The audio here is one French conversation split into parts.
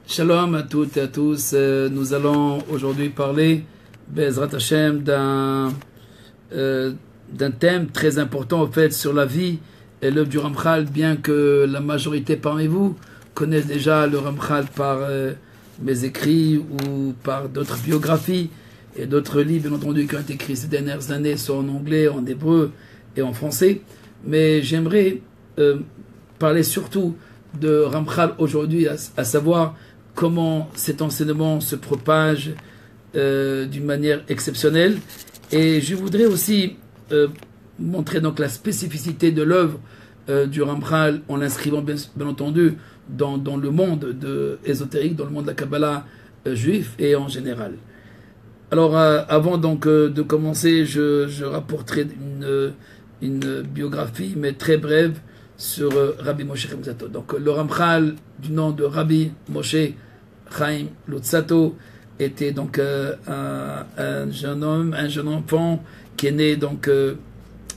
Shalom à toutes et à tous. Nous allons aujourd'hui parler, Be'ezrat Hashem, d'un thème très important en fait sur la vie et l'œuvre du Ramchal, bien que la majorité parmi vous connaissent déjà le Ramchal par mes écrits ou par d'autres biographies et d'autres livres, bien entendu, qui ont été écrits ces dernières années, soit en anglais, en hébreu et en français. Mais j'aimerais parler surtout de Ramchal aujourd'hui, à savoir comment cet enseignement se propage d'une manière exceptionnelle. Et je voudrais aussi montrer donc la spécificité de l'œuvre du Ramchal en l'inscrivant bien entendu dans le monde ésotérique, dans le monde de la Kabbalah juif et en général. Alors avant donc de commencer, je rapporterai une biographie mais très brève sur Rabbi Moshe Chaim Luzzatto. Donc le Ramchal du nom de Rabbi Moshe Chaim Luzzatto était donc un jeune homme, un jeune enfant qui est né donc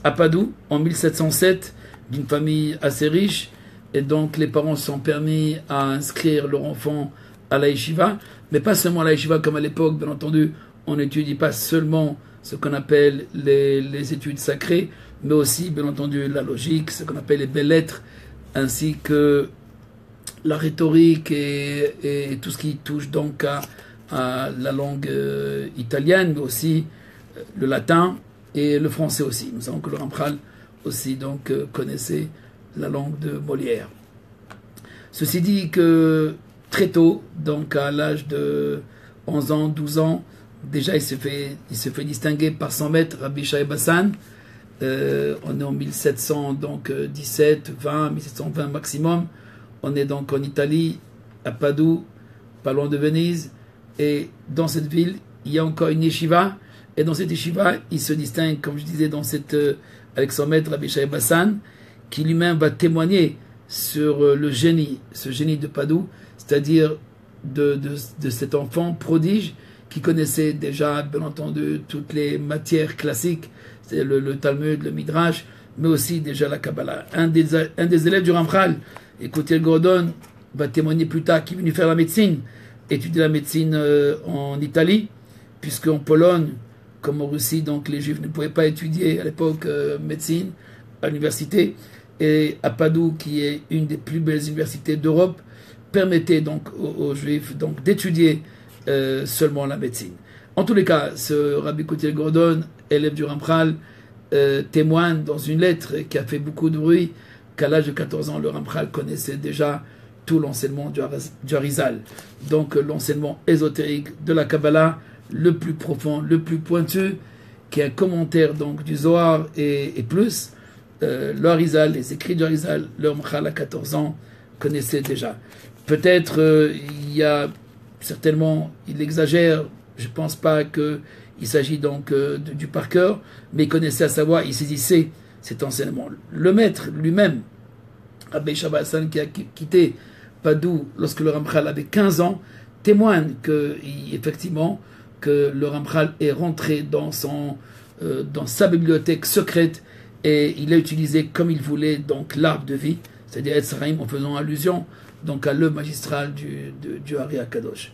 à Padoue en 1707 d'une famille assez riche, et donc les parents se sont permis à inscrire leur enfant à la yeshiva, mais pas seulement à la yeshiva comme à l'époque, bien entendu, on n'étudie pas seulement ce qu'on appelle les études sacrées, mais aussi, bien entendu, la logique, ce qu'on appelle les belles lettres, ainsi que la rhétorique et tout ce qui touche donc à la langue italienne, mais aussi le latin et le français aussi. Nous savons que le Ramchal aussi donc connaissait la langue de Molière. Ceci dit que très tôt, donc à l'âge de 11 ans, 12 ans, déjà il se fait distinguer par son maître, Rabbi Shai Bassan. On est en 1717, 20, 1720 maximum. On est donc en Italie, à Padoue, pas loin de Venise. Et dans cette ville, il y a encore une yeshiva. Et dans cette yeshiva, il se distingue, comme je disais, avec son maître, Rabbi Shai Bassan, qui lui-même va témoigner sur ce génie de Padoue, c'est-à-dire de cet enfant prodige qui connaissait déjà, bien entendu, toutes les matières classiques, c'est le Talmud, le Midrash, mais aussi déjà la Kabbalah. Un des élèves du Ramchal, Koutiel Gordon, va témoigner plus tard qu'il est venu faire la médecine, étudier la médecine en Italie, puisqu'en Pologne, comme en Russie, donc les Juifs ne pouvaient pas étudier à l'époque médecine à l'université, et à Padoue, qui est une des plus belles universités d'Europe, permettait donc aux Juifs donc d'étudier seulement la médecine. En tous les cas, ce Rabbi Koutiel Gordon, élève du Ramchal, témoigne dans une lettre qui a fait beaucoup de bruit qu'à l'âge de 14 ans, le Ramchal connaissait déjà tout l'enseignement du Harizal. Donc l'enseignement ésotérique de la Kabbalah, le plus profond, le plus pointu, qui est un commentaire donc du Zohar et plus. Le Harizal, les écrits du Harizal, le Ramchal à 14 ans connaissait déjà. Peut-être certainement, il exagère, je ne pense pas qu'il s'agit donc du par cœur, mais il connaissait, à savoir, il saisissait cet enseignement. Le maître lui-même, Rabbi Shai Bassan, qui a quitté Padoue lorsque le Ramchal avait 15 ans, témoigne effectivement que le Ramchal est rentré dans sa bibliothèque secrète et il a utilisé comme il voulait donc l'arbre de vie, c'est-à-dire Etz Chaim, en faisant allusion donc à l'œuvre magistrale du Ari Akadosh.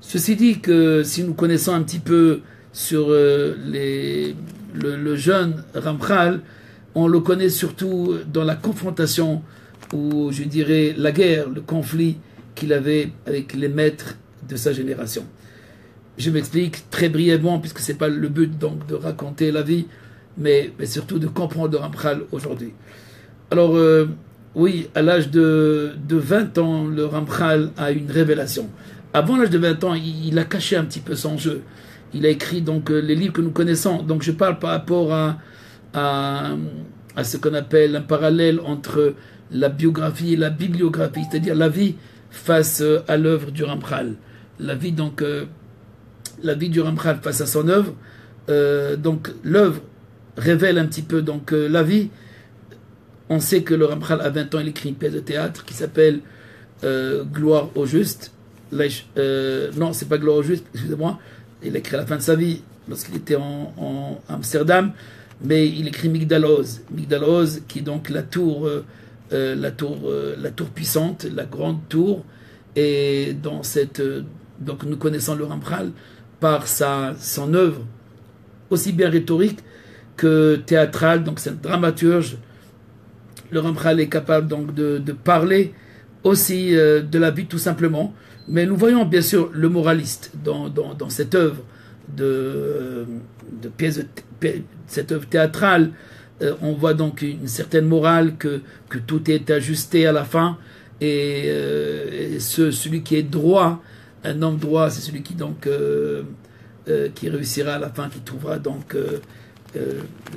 Ceci dit que si nous connaissons un petit peu sur le jeune Ramchal, on le connaît surtout dans la confrontation, ou je dirais la guerre, le conflit qu'il avait avec les maîtres de sa génération. Je m'explique très brièvement, puisque ce n'est pas le but donc de raconter la vie, mais surtout de comprendre le Ramchal aujourd'hui. Alors, oui, à l'âge de 20 ans, le Ramchal a une révélation. Avant l'âge de 20 ans, il a caché un petit peu son jeu. Il a écrit donc les livres que nous connaissons. Donc je parle par rapport à ce qu'on appelle un parallèle entre la biographie et la bibliographie, c'est-à-dire la vie face à l'œuvre du Ramchal. La vie du Ramchal face à son œuvre. Donc l'œuvre révèle un petit peu donc la vie. On sait que le Ramchal, à 20 ans, il écrit une pièce de théâtre qui s'appelle Gloire au juste. Non, c'est pas Gloire au juste, excusez-moi. Il a écrit à la fin de sa vie, lorsqu'il était en Amsterdam, mais il écrit Migdal Oz. Migdal Oz, qui est donc la tour puissante, la grande tour Et dans cette, donc nous connaissons le Ramchal par son œuvre, aussi bien rhétorique que théâtrale, donc c'est un dramaturge. Le Ramchal est capable donc de parler aussi de la vie tout simplement, mais nous voyons bien sûr le moraliste dans cette œuvre de pièce, cette œuvre théâtrale. On voit donc une certaine morale que tout est ajusté à la fin, et celui qui est droit, un homme droit, c'est celui qui donc qui réussira à la fin, qui trouvera donc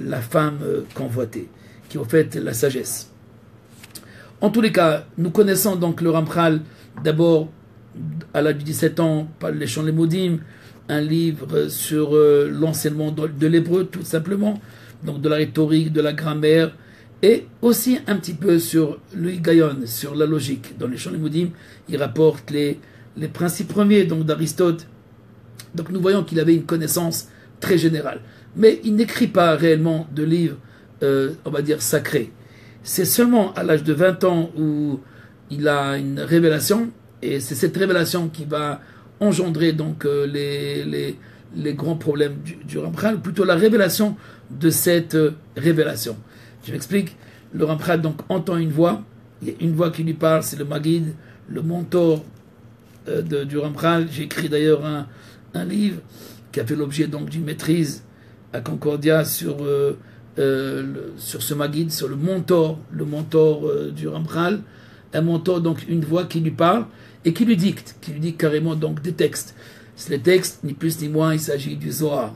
la femme convoitée, qui est en fait la sagesse. En tous les cas, nous connaissons donc le Ramchal d'abord à l'âge de 17 ans par les Chants Lémodim, un livre sur l'enseignement de l'hébreu tout simplement, donc de la rhétorique, de la grammaire, et aussi un petit peu sur le higayon, sur la logique. Dans les Chants Lémodim, il rapporte les principes premiers donc d'Aristote. Donc nous voyons qu'il avait une connaissance très générale. Mais il n'écrit pas réellement de livres, on va dire, sacrés. C'est seulement à l'âge de 20 ans où il a une révélation, et c'est cette révélation qui va engendrer donc les grands problèmes du Ramchal, plutôt la révélation de cette révélation. Je m'explique. Le Ramchal donc entend une voix, il y a une voix qui lui parle, c'est le Maguid, le mentor du Ramchal. J'ai écrit d'ailleurs un livre qui a fait l'objet donc d'une maîtrise à Concordia sur ce Maguid, sur le mentor du Ramchal, un mentor, donc une voix qui lui parle et qui lui dicte carrément donc des textes. C'est les textes, ni plus ni moins, il s'agit du Zohar,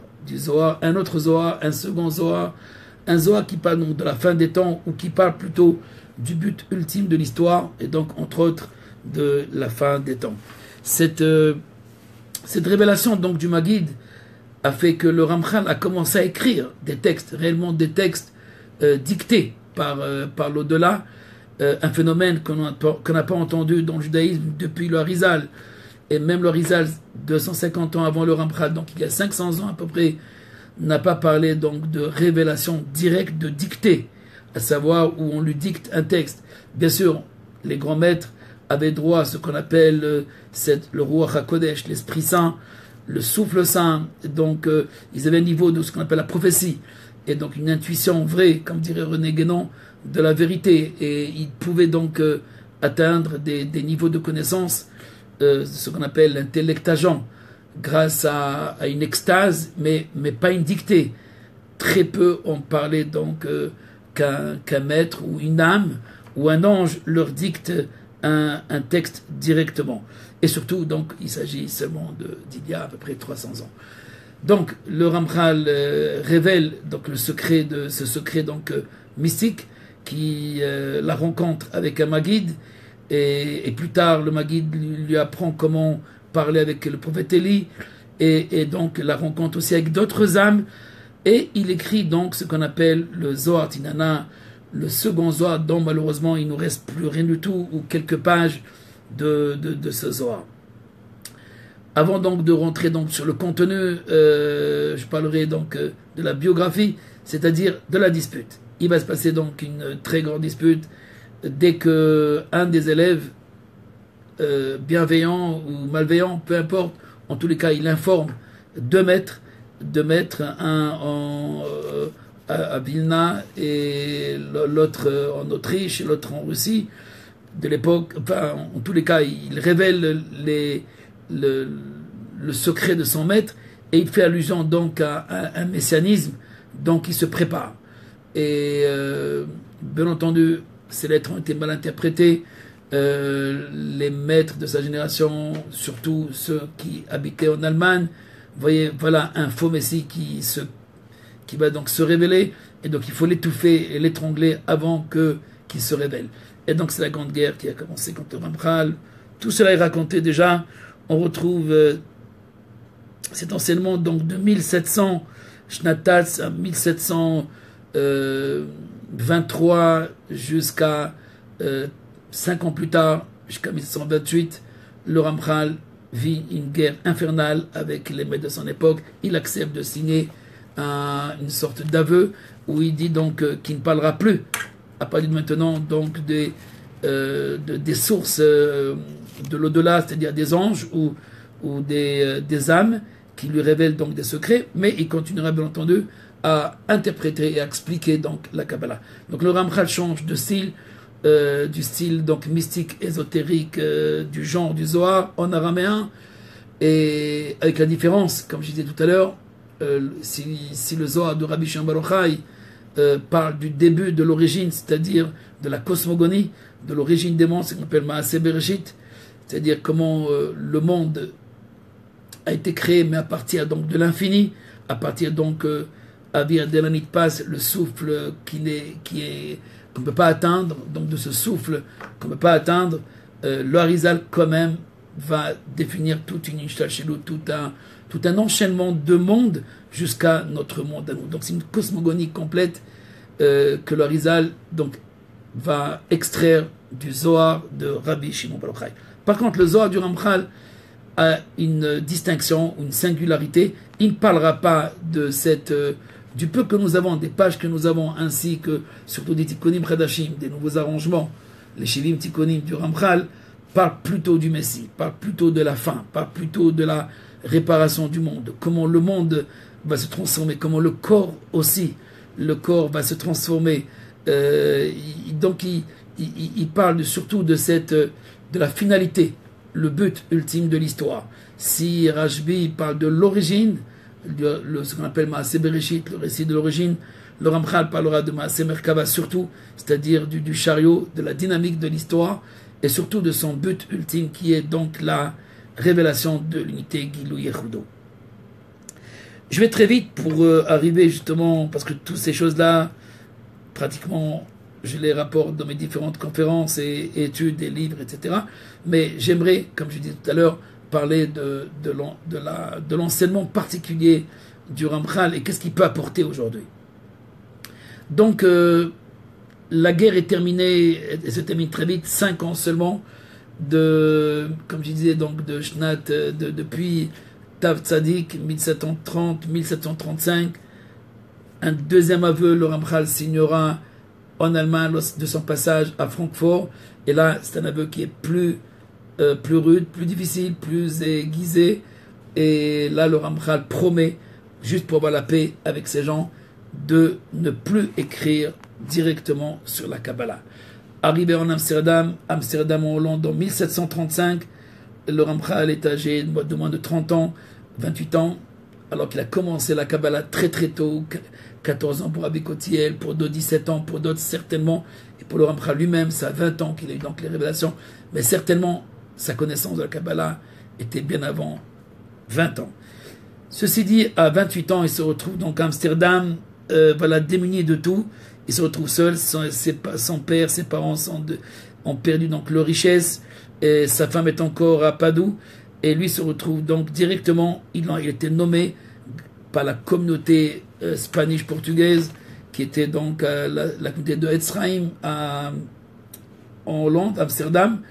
un autre Zohar, un second Zohar, un Zohar qui parle donc de la fin des temps, ou qui parle plutôt du but ultime de l'histoire, et donc entre autres de la fin des temps. Cette révélation donc du Maguid a fait que le Ramchal a commencé à écrire des textes, réellement des textes dictés par l'au-delà, un phénomène qu'on n'a pas entendu dans le judaïsme depuis le Harizal, et même le Harizal 250 ans avant le Ramchal, donc il y a 500 ans à peu près, n'a pas parlé donc de révélation directe, de dictée, à savoir où on lui dicte un texte. Bien sûr, les grands maîtres avaient droit à ce qu'on appelle le Ruach HaKodesh, l'Esprit Saint, le souffle saint. Donc ils avaient un niveau de ce qu'on appelle la prophétie, et donc une intuition vraie, comme dirait René Guénon, de la vérité, et ils pouvaient donc atteindre des niveaux de connaissance, ce qu'on appelle l'intellect agent, grâce à une extase, mais pas une dictée. Très peu ont parlé donc qu'un maître ou une âme ou un ange leur dicte un texte directement. Et surtout, donc, il s'agit seulement d'il y a à peu près 300 ans. Donc, le Ramchal révèle donc ce secret donc mystique, qui la rencontre avec un Maguid, et plus tard, le Maguid lui apprend comment parler avec le prophète Élie, et donc la rencontre aussi avec d'autres âmes, et il écrit donc ce qu'on appelle le Zohar Tinana, le second Zohar, dont malheureusement il ne nous reste plus rien du tout, ou quelques pages de ce Zohar. Avant donc de rentrer donc sur le contenu, je parlerai donc de la biographie, c'est-à-dire de la dispute. Il va se passer donc une très grande dispute dès que un des élèves, bienveillant ou malveillant, peu importe, en tous les cas il informe deux maîtres, un à Vilna et l'autre en Autriche et l'autre en Russie de l'époque. Enfin, en tous les cas, il révèle le secret de son maître, et il fait allusion donc à un messianisme, donc il se prépare. Et bien entendu, ces lettres ont été mal interprétées. Les maîtres de sa génération, surtout ceux qui habitaient en Allemagne, voyez, voilà un faux messie qui va donc se révéler, et donc il faut l'étouffer et l'étrangler avant qu'il se révèle. Et donc c'est la grande guerre qui a commencé contre Ramchal. Tout cela est raconté déjà. On retrouve cet enseignement donc de 1700 Shnatatz à 1723 jusqu'à 5 ans plus tard, jusqu'à 1728, le Ramchal vit une guerre infernale avec les maîtres de son époque. Il accepte de signer une sorte d'aveu où il dit donc qu'il ne parlera plus à partir de maintenant donc des sources de l'au-delà, c'est-à-dire des anges ou des âmes qui lui révèlent donc des secrets, mais il continuera bien entendu à interpréter et à expliquer donc la Kabbalah. Donc le Ramchal change de style, du style donc mystique, ésotérique, du genre du Zohar en araméen, et avec la différence, comme je disais tout à l'heure, si le Zohar de Rabbi Shimon Bar Yochai parle du début de l'origine, c'est-à-dire de la cosmogonie, de l'origine des mondes, c'est ce qu'on appelle Maaseh Bereshit, c'est-à-dire comment le monde a été créé, mais à partir donc de l'infini, à partir donc Avir Delanit Pas, le souffle qu'on ne peut pas atteindre, donc de ce souffle qu'on ne peut pas atteindre, le Harizal quand même va définir toute une Ishtalshelut, tout un enchaînement de mondes jusqu'à notre monde à nous. Donc c'est une cosmogonie complète que le Harizal donc va extraire du Zohar de Rabbi Shimon Bar Yochai. Par contre, le Zohar du Ramchal a une distinction, une singularité. Il ne parlera pas de du peu que nous avons, des pages que nous avons, ainsi que surtout des Tikkonim Chadashim, des nouveaux arrangements. Les Shivim Tikkonim du Ramchal parlent plutôt du Messie, parlent plutôt de la fin, parlent plutôt de la réparation du monde, comment le monde va se transformer, comment le corps aussi, le corps va se transformer. Donc il parle surtout de la finalité, le but ultime de l'histoire. Si Rashbi parle de l'origine, ce qu'on appelle Maaseh Bereshit, le récit de l'origine, le Ramchal parlera de Maaseh Merkava surtout, c'est-à-dire du chariot, de la dynamique de l'histoire, et surtout de son but ultime qui est donc la révélation de l'unité Gilou Yehudo. Je vais très vite pour arriver justement, parce que toutes ces choses-là, pratiquement, je les rapporte dans mes différentes conférences et études et livres, etc. Mais j'aimerais, comme je disais tout à l'heure, parler de l'enseignement particulier du Ramchal et qu'est-ce qu'il peut apporter aujourd'hui. Donc, la guerre est terminée, elle se termine très vite, 5 ans seulement, comme je disais, donc de Shnat, depuis Tav Tzadik, 1730-1735. Un deuxième aveu, le Ramchal signera en Allemagne de son passage à Francfort. Et là, c'est un aveu qui est plus rude, plus difficile, plus aiguisé. Et là, le Ramchal promet, juste pour avoir la paix avec ces gens, de ne plus écrire directement sur la Kabbalah. Arrivé en Amsterdam en Hollande en 1735, le Ramchal est âgé de moins de 30 ans, 28 ans, alors qu'il a commencé la Kabbalah très très tôt, 14 ans pour Rabbi Kotiel, pour d'autres 17 ans, pour d'autres certainement, et pour le Ramchal lui-même, ça a 20 ans qu'il a eu donc les révélations, mais certainement sa connaissance de la Kabbalah était bien avant 20 ans. Ceci dit, à 28 ans, il se retrouve donc à Amsterdam, voilà, démuni de tout, il se retrouve seul, son père, ses parents ont perdu donc leur richesse, et sa femme est encore à Padoue, et lui se retrouve donc directement, il était nommé par la communauté spanish-portugaise, qui était donc la communauté de Etzraim en Hollande, Amsterdam,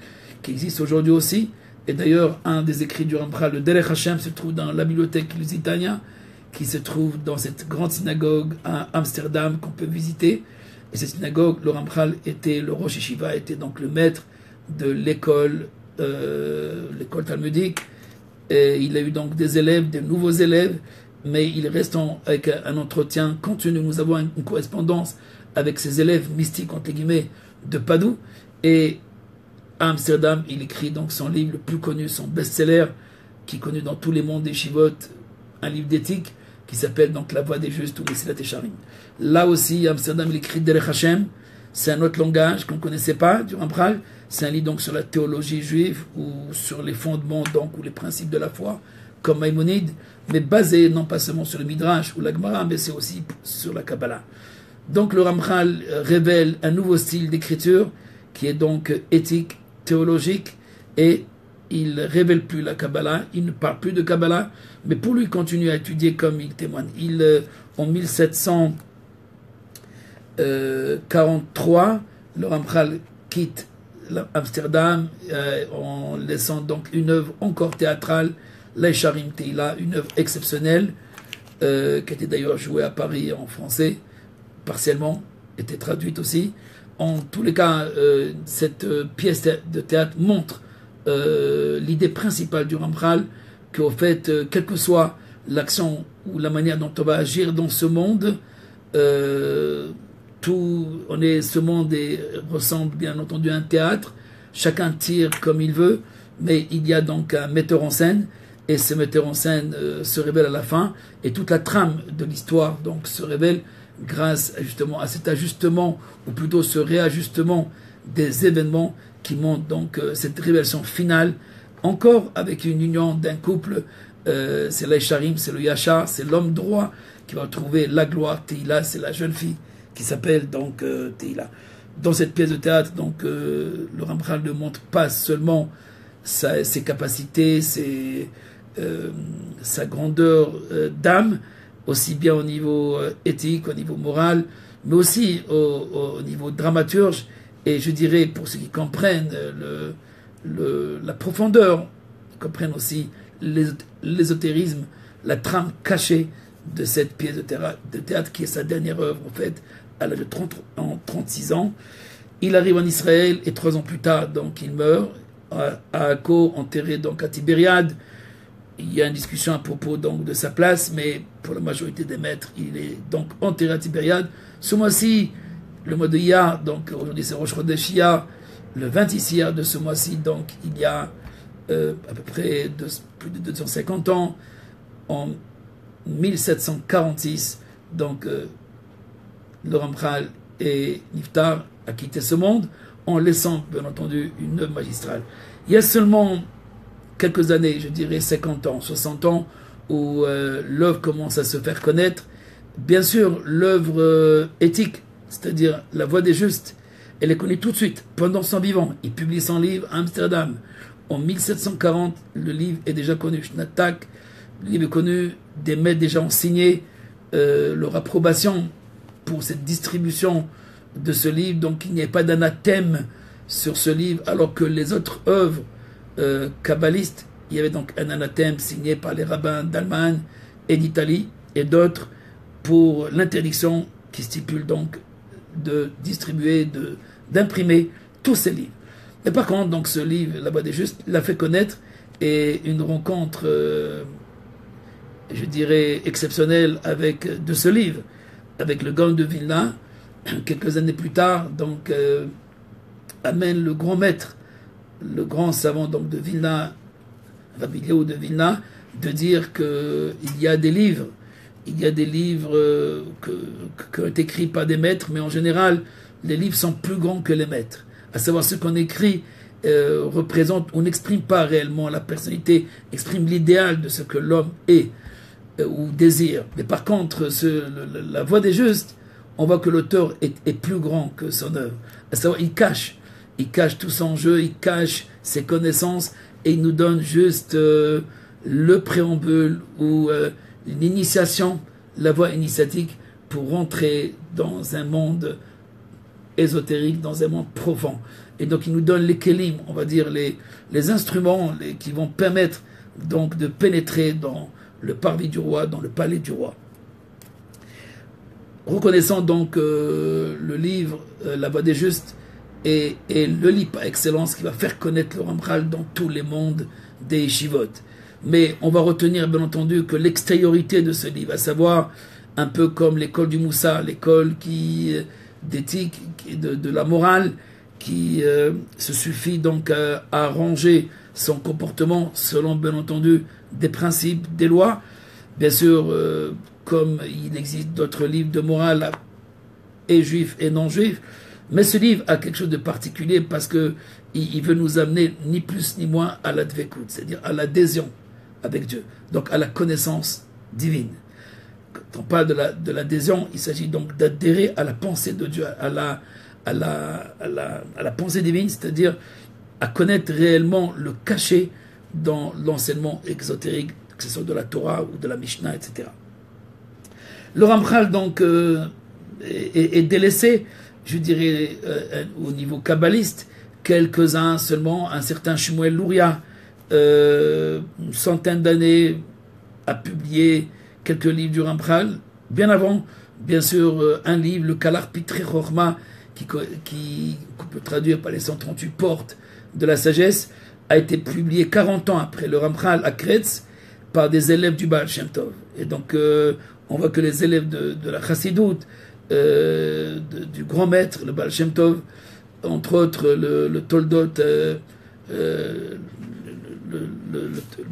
qui existe aujourd'hui aussi. Et d'ailleurs, un des écrits du Ramchal, le Derech Hashem, se trouve dans la bibliothèque Lusitania, qui se trouve dans cette grande synagogue à Amsterdam qu'on peut visiter. Et cette synagogue, le Ramchal était, le Rosh Yeshiva était donc le maître de l'école talmudique. Et il a eu donc des élèves, des nouveaux élèves, mais il reste avec un entretien continu. Nous avons une correspondance avec ses élèves mystiques, entre guillemets, de Padoue. Et à Amsterdam, il écrit donc son livre le plus connu, son best-seller, qui est connu dans tous les mondes des Shivot, un livre d'éthique, qui s'appelle donc La Voix des Justes ou Mesilat Yesharim. Là aussi, à Amsterdam, il écrit Derech Hashem. C'est un autre langage qu'on ne connaissait pas, du Ramchal. C'est un livre donc sur la théologie juive ou sur les fondements donc ou les principes de la foi, comme Maïmonide, mais basé non pas seulement sur le Midrash ou la Gemara, mais c'est aussi sur la Kabbalah. Donc le Ramchal révèle un nouveau style d'écriture qui est donc éthique, théologique, et il ne révèle plus la Kabbalah, il ne parle plus de Kabbalah, mais pour lui continuer à étudier comme il témoigne. En 1743, le Ramchal quitte Amsterdam en laissant donc une œuvre encore théâtrale, L'Esharim Teila, une œuvre exceptionnelle, qui a été d'ailleurs jouée à Paris en français, partiellement, était traduite aussi. En tous les cas, cette pièce de théâtre montre l'idée principale du Ramchal, qu'au fait, quelle que soit l'action ou la manière dont on va agir dans ce monde, ce monde ressemble bien entendu à un théâtre, chacun tire comme il veut, mais il y a donc un metteur en scène, et ce metteur en scène se révèle à la fin, et toute la trame de l'histoire donc se révèle grâce justement à cet ajustement, ou plutôt ce réajustement des événements qui montrent donc cette révélation finale, encore avec une union d'un couple, c'est l'Aïcharim, c'est le Yachar, c'est l'homme droit qui va trouver la gloire. Tehila, c'est la jeune fille qui s'appelle donc Tehila. Dans cette pièce de théâtre, donc le Ramchal ne montre pas seulement ses capacités, sa grandeur d'âme, aussi bien au niveau éthique, au niveau moral, mais aussi au niveau dramaturge, et je dirais pour ceux qui comprennent la profondeur, qui comprennent aussi l'ésotérisme, la trame cachée de cette pièce de théâtre qui est sa dernière œuvre en fait, à l'âge de 36 ans. Il arrive en Israël et 3 ans plus tard, donc il meurt à Akko, enterré donc à Tibériade. Il y a une discussion à propos donc de sa place, mais pour la majorité des maîtres, il est donc enterré à Tibériade. Ce mois-ci, le mois de Iyar, donc aujourd'hui c'est Rosh Chodesh Iyar, le 26 Iyar de ce mois-ci, donc il y a à peu près plus de 250 ans, en 1746, donc le Ramchal et Niftar a quitté ce monde en laissant bien entendu une œuvre magistrale. Il y a seulement quelques années, je dirais 50 ans, 60 ans, où l'œuvre commence à se faire connaître. Bien sûr, l'œuvre éthique, c'est-à-dire La Voix des Justes, elle est connue tout de suite, pendant son vivant. Il publie son livre à Amsterdam. En 1740, le livre est déjà connu. Schnatak, le livre est connu, des maîtres déjà ont signé leur approbation pour cette distribution de ce livre. Donc il n'y a pas d'anathème sur ce livre, alors que les autres œuvres kabbalistes, il y avait donc un anathème signé par les rabbins d'Allemagne et d'Italie et d'autres pour l'interdiction qui stipule donc de distribuer, d'imprimer tous ces livres. Mais par contre, donc ce livre, La Voix des Justes, l'a fait connaître, et une rencontre, je dirais, exceptionnelle de ce livre, avec le Gaon de Vilna, quelques années plus tard, donc amène le grand maître, le grand savant donc de Vilna, Rabbi Léo de Vilna, de dire qu'il y a des livres, qui ont été écrits par des maîtres, mais en général, les livres sont plus grands que les maîtres. À savoir, ce qu'on écrit représente ou n'exprime pas réellement la personnalité, exprime l'idéal de ce que l'homme est ou désire. Mais par contre, La Voix des Justes, on voit que l'auteur est plus grand que son œuvre. À savoir, il cache tout son jeu, il cache ses connaissances, et il nous donne juste le préambule ou l'initiation, la voie initiatique pour rentrer dans un monde ésotérique, dans un monde profond. Et donc il nous donne les kelim, on va dire les instruments qui vont permettre donc de pénétrer dans le parvis du roi, dans le palais du roi. Reconnaissant donc le livre La Voix des Justes est le livre par excellence qui va faire connaître le Ramchal dans tous les mondes des yeshivot. Mais on va retenir bien entendu que l'extériorité de ce livre, à savoir un peu comme l'école du Moussa, l'école d'éthique, de la morale, qui se suffit donc à ranger son comportement selon bien entendu des principes, des lois. Bien sûr, comme il existe d'autres livres de morale, et juifs et non juifs, mais ce livre a quelque chose de particulier parce que il veut nous amener ni plus ni moins à la dvekut, c'est-à-dire à l'adhésion avec Dieu, donc à la connaissance divine. Quand on parle de l'adhésion, il s'agit donc d'adhérer à la pensée de Dieu, à la pensée divine, c'est-à-dire à connaître réellement le cachet dans l'enseignement exotérique, que ce soit de la Torah ou de la Mishnah, etc. Le Ramchal donc est délaissé, je dirais, au niveau kabbaliste, quelques-uns seulement, un certain Shmuel Luria, une centaine d'années, a publié quelques livres du Ramchal. Bien avant, bien sûr, un livre, le Kalar Pitrei Chorma, qu'on peut traduire par les 138 portes de la sagesse, a été publié 40 ans après le Ramchal à Kretz par des élèves du Baal Shem Tov. Et donc, on voit que les élèves de la Chassidoute, du grand maître, le Baal Shem Tov, entre autres le Toldot,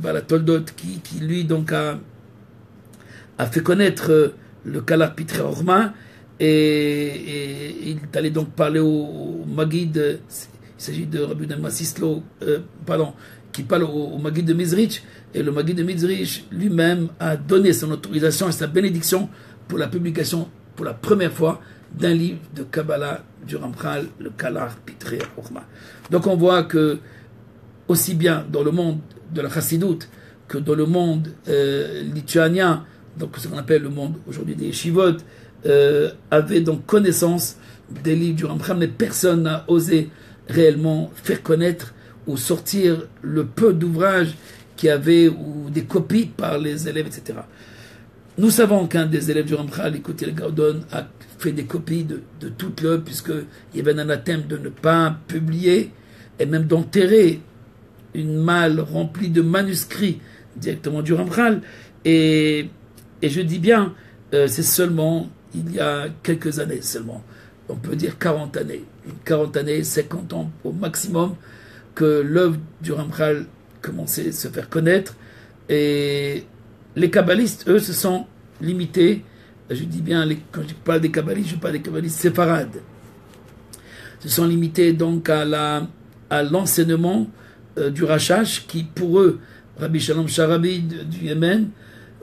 la Toldot, qui lui donc a fait connaître le Kalar Pitrei Orma, et il est allé donc parler au Maguid, il s'agit de Rabbi Yehuda Sislo, qui parle au Maguid de Mizrich, et le Maguid de Mizrich lui-même a donné son autorisation et sa bénédiction pour la publication, pour la première fois, d'un livre de Kabbalah du Ramchal, le Kalar Pitrei Orma. Donc on voit que, aussi bien dans le monde de la Chassidoute que dans le monde lituanien, donc ce qu'on appelle le monde aujourd'hui des Yeshivot, avait donc connaissance des livres du Ramchal, mais personne n'a osé réellement faire connaître ou sortir le peu d'ouvrages qu'il y avait ou des copies par les élèves, etc. Nous savons qu'un des élèves du Ramchal, Écoutez Gaudon, a fait des copies de toute l'œuvre, puisqu'il y avait un anathème de ne pas publier et même d'enterrer une malle remplie de manuscrits directement du Ramchal. Et je dis bien, c'est seulement il y a quelques années seulement, on peut dire 40 années, 40 années, 50 ans au maximum, que l'œuvre du Ramchal commençait à se faire connaître. Et les kabbalistes, eux, se sont limités, je dis bien, quand je parle des kabbalistes, je parle des kabbalistes séfarades, se sont limités donc à l'enseignement du Rashash, qui pour eux, Rabbi Shalom Sharabi du Yémen,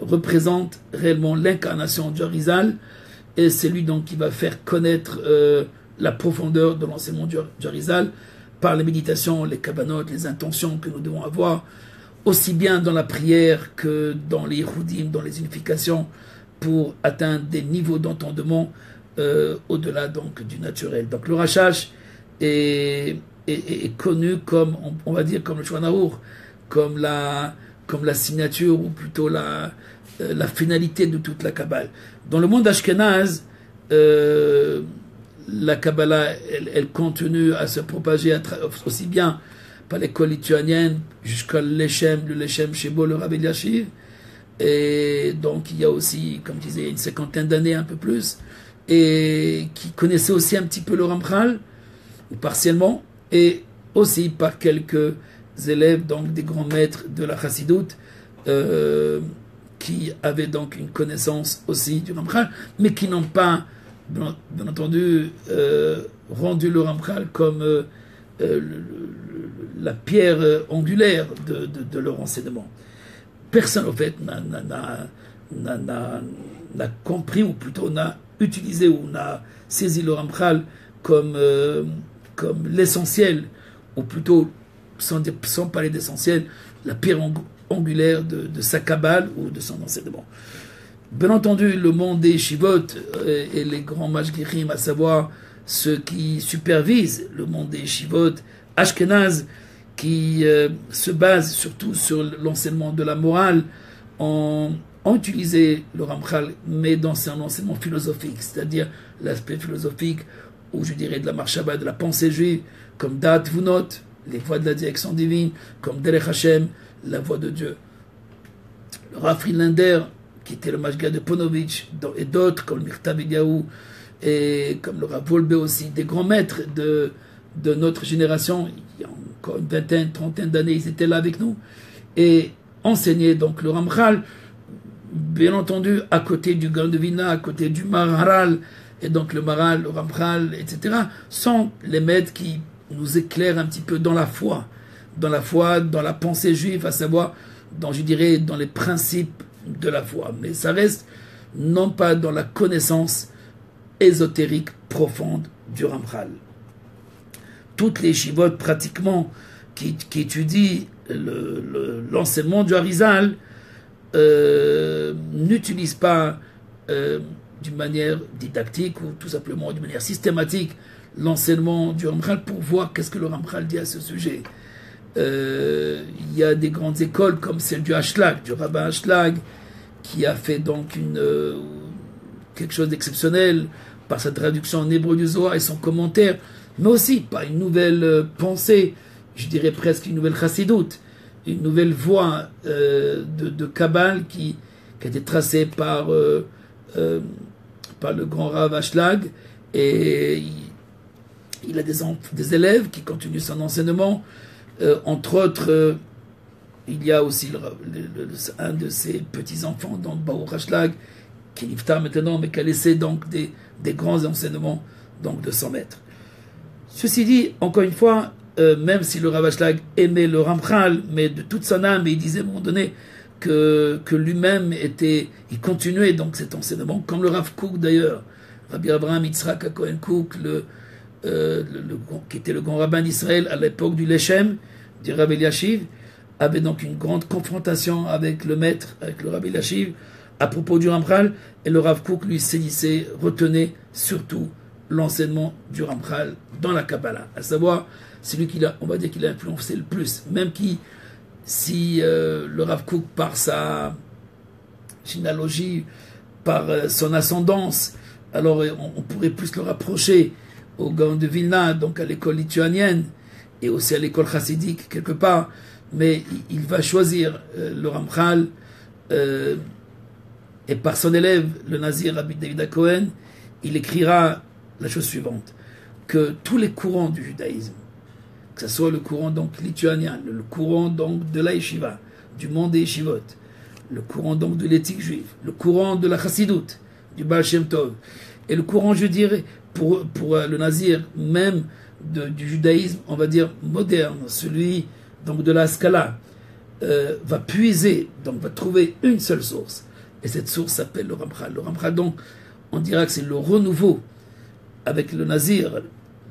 représente réellement l'incarnation du Arizal, et c'est lui donc qui va faire connaître la profondeur de l'enseignement du Arizal par les méditations, les kabbanotes, les intentions que nous devons avoir, aussi bien dans la prière que dans les yichudim, dans les unifications, pour atteindre des niveaux d'entendement au-delà donc du naturel. Donc le Rashash est connu comme, on va dire, comme le Shulchan Aruch, comme la signature, ou plutôt la finalité de toute la Kabbale. Dans le monde ashkénaze, la Kabbalah, elle continue à se propager aussi bien par l'école lituanienne jusqu'à le Leshem Shebo, le Rabbi Eliashiv. Et donc il y a aussi, comme je disais, une cinquantaine d'années, un peu plus, et qui connaissait aussi un petit peu le Ramchal, ou partiellement, et aussi par quelques élèves, donc des grands maîtres de la Chassidoute, qui avaient donc une connaissance aussi du Ramchal, mais qui n'ont pas, bien entendu, rendu le Ramchal comme la pierre angulaire de leur enseignement. Personne, en fait, n'a compris, ou plutôt n'a utilisé, ou n'a saisi le Ramchal comme l'essentiel, ou plutôt, sans parler d'essentiel, la pierre angulaire de sa Kabbale ou de son enseignement. Bien entendu, le monde des Shivot et les grands Mashgichim, à savoir ceux qui supervisent le monde des Shivot Ashkenaz, qui se basent surtout sur l'enseignement de la morale, ont utilisé le Ramchal, mais dans un enseignement philosophique, c'est-à-dire l'aspect philosophique, ou je dirais de la marche Shabbat, de la pensée juive, comme Dat Vunot, les voies de la direction divine, comme Derech Hashem, la voix de Dieu. Le Rav Friedlander, qui était le Mashgiach de Ponovitch, et d'autres comme Mirtav Eliyahu, et comme le Rav Wolbe aussi, des grands maîtres de notre génération, il y a encore une vingtaine, trentaine d'années, ils étaient là avec nous, et enseignaient donc le Ramchal, bien entendu, à côté du Gaon de Vilna, à côté du Maharal, et donc le Maharal, le Ramchal, etc., sont les maîtres qui nous éclairent un petit peu dans la foi, dans la pensée juive, à savoir, je dirais, dans les principes de la foi. Mais ça reste non pas dans la connaissance ésotérique profonde du Ramchal. Toutes les shivot pratiquement qui étudient l'enseignement du Arizal n'utilisent pas d'une manière didactique ou tout simplement d'une manière systématique l'enseignement du Ramchal pour voir qu'est-ce que le Ramchal dit à ce sujet. Il y a des grandes écoles comme celle du Ashlag, du rabbin Ashlag, qui a fait donc quelque chose d'exceptionnel par sa traduction en hébreu du Zohar et son commentaire, mais aussi par une nouvelle pensée, je dirais presque une nouvelle chassidoute, une nouvelle voie de Kabbale qui a été tracée par le grand Rav Ashlag, et il a des élèves qui continuent son enseignement. Entre autres, il y a aussi un de ses petits-enfants, donc Baruch Ashlag, qui est niftar maintenant, mais qui a laissé donc des grands enseignements donc, de 100 mètres. Ceci dit, encore une fois, même si le Rav Ashlag aimait le Ramchal, mais de toute son âme, il disait à un moment donné que lui-même il continuait donc cet enseignement, comme le Rav Kook d'ailleurs, Rabbi Abraham Yitzhak Cohen Kook, qui était le grand rabbin d'Israël à l'époque du Lechem, du Rav Eliashiv, avait donc une grande confrontation avec le maître, avec le Rav Eliashiv, à propos du Ramchal, et le Rav Kook lui saisissait, retenait surtout l'enseignement du Ramchal dans la Kabbalah, à savoir, c'est lui on va dire qu'il a influencé le plus, même si le Rav Kook, par sa généalogie, par son ascendance, alors on pourrait plus le rapprocher au Gaon de Vilna, donc à l'école lituanienne, et aussi à l'école chassidique quelque part, mais il va choisir le Ramchal, et par son élève, le Nazir Rabbi David Cohen, il écrira la chose suivante, que tous les courants du judaïsme, que ce soit le courant donc lituanien, le courant donc de la yeshiva, du monde des yeshivot, le courant donc de l'éthique juive, le courant de la chassidoute, du Baal Shem Tov, et le courant, je dirais, pour le Nazir, même du judaïsme, on va dire moderne, celui donc de la Scala, va puiser, donc va trouver une seule source, et cette source s'appelle le Ramchal. Le Ramchal, donc, on dira que c'est le renouveau avec le Nazir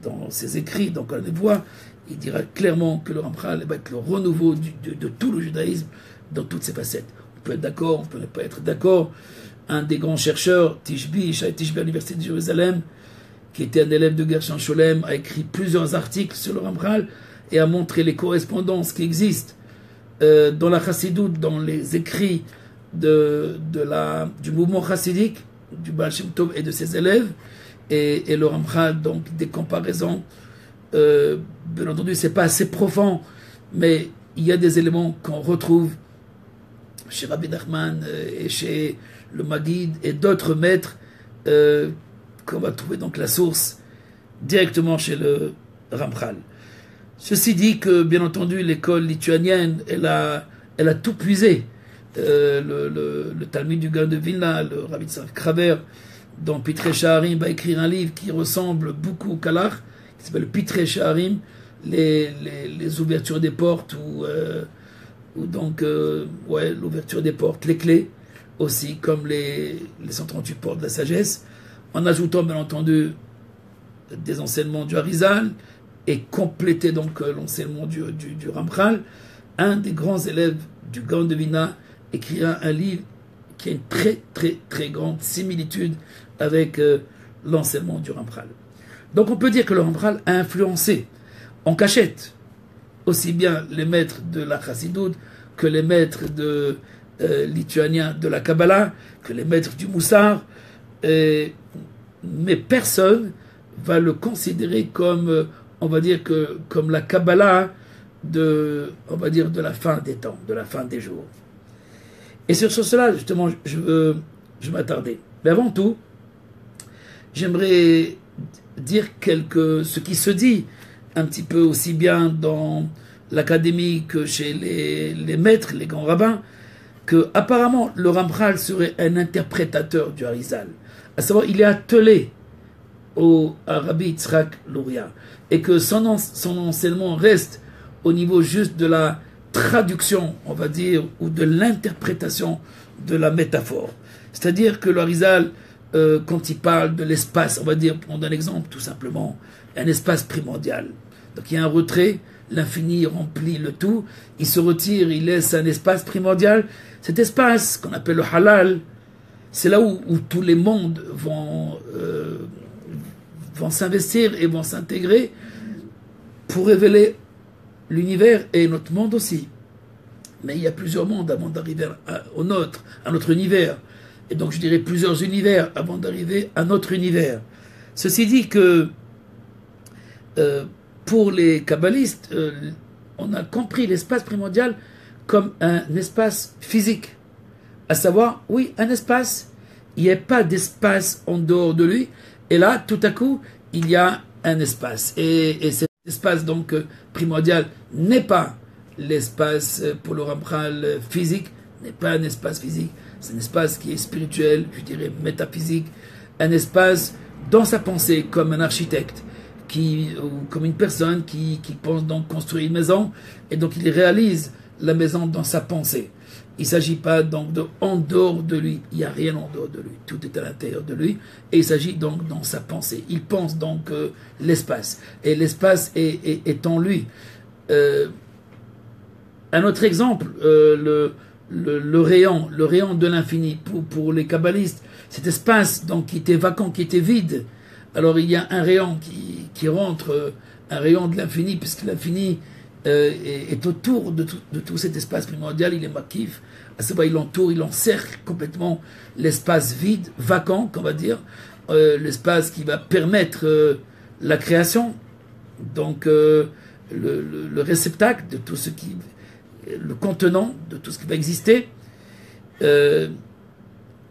dans ses écrits, donc on les voit, il dira clairement que le Ramchal va être le renouveau de tout le judaïsme dans toutes ses facettes. On peut être d'accord, on peut ne pas être d'accord. Un des grands chercheurs, Tishbi, Shai Tishbi à l'Université de Jérusalem, qui était un élève de Gershon Sholem, a écrit plusieurs articles sur le Ramchal et a montré les correspondances qui existent dans la chassidoute, dans les écrits du mouvement chassidique, du Baal Shem Tov et de ses élèves, et le Ramchal, donc des comparaisons. Bien entendu, c'est pas assez profond, mais il y a des éléments qu'on retrouve chez Rabbi Nachman et chez le Maguid et d'autres maîtres, qu'on va trouver donc la source directement chez le Ramchal. Ceci dit que, bien entendu, l'école lituanienne, elle a tout puisé. Le Talmud du Gaon de Vilna, le Rabbi Tzadok Kraver, dans Pitrei Shaharim, va écrire un livre qui ressemble beaucoup au Kalach, qui s'appelle Pitrei Shaharim, les ouvertures des portes, ou donc l'ouverture des portes, les clés aussi, comme les 138 portes de la sagesse, en ajoutant bien entendu des enseignements du Harizal, et compléter donc l'enseignement du Ramchal. Un des grands élèves du Gaon de Vilna écrira un livre qui a une très très très grande similitude avec l'enseignement du Ramchal. Donc on peut dire que le Ramchal a influencé en cachette aussi bien les maîtres de la Chassidoute que les maîtres lituaniens de la Kabbalah, que les maîtres du Moussar, mais personne va le considérer comme, on va dire comme la Kabbalah on va dire de la fin des temps, de la fin des jours. Et sur cela, justement, je veux m'attarder. Mais avant tout, j'aimerais dire ce qui se dit un petit peu aussi bien dans l'académie que chez les maîtres, les grands rabbins, que apparemment le Ramchal serait un interprétateur du Harizal. À savoir, il est attelé à Rabbi Yitzhak Luria, et que son enseignement reste au niveau juste de la traduction, on va dire, ou de l'interprétation de la métaphore. C'est-à-dire que le Harizal, quand il parle de l'espace, on va dire, pour prendre un exemple, tout simplement, un espace primordial. Donc il y a un retrait, l'infini remplit le tout, il se retire, il laisse un espace primordial. Cet espace, qu'on appelle le halal, c'est là où tous les mondes vont s'investir et vont s'intégrer pour révéler l'univers et notre monde aussi. Mais il y a plusieurs mondes avant d'arriver à notre univers. Et donc je dirais plusieurs univers avant d'arriver à notre univers. Ceci dit que pour les kabbalistes, on a compris l'espace primordial comme un espace physique. À savoir, oui, un espace, il n'y a pas d'espace en dehors de lui, et là, tout à coup, il y a un espace. Et cet espace, donc, primordial, n'est pas l'espace, pour le Ramchal, physique, n'est pas un espace physique, c'est un espace qui est spirituel, je dirais métaphysique, un espace dans sa pensée, comme un architecte, ou comme une personne qui pense donc construire une maison, et donc il réalise la maison dans sa pensée. Il ne s'agit pas donc de en dehors de lui, il n'y a rien en dehors de lui, tout est à l'intérieur de lui, et il s'agit donc dans sa pensée. Il pense donc l'espace, et l'espace est en lui. Un autre exemple, le rayon de l'infini, pour les kabbalistes, cet espace donc, qui était vacant, qui était vide. Alors il y a un rayon qui rentre, un rayon de l'infini, puisque l'infini est autour de tout cet espace primordial, il est makif, à savoir il entoure, il encercle complètement l'espace vide, vacant, qu'on va dire, l'espace qui va permettre la création, donc le réceptacle de tout ce qui, le contenant de tout ce qui va exister.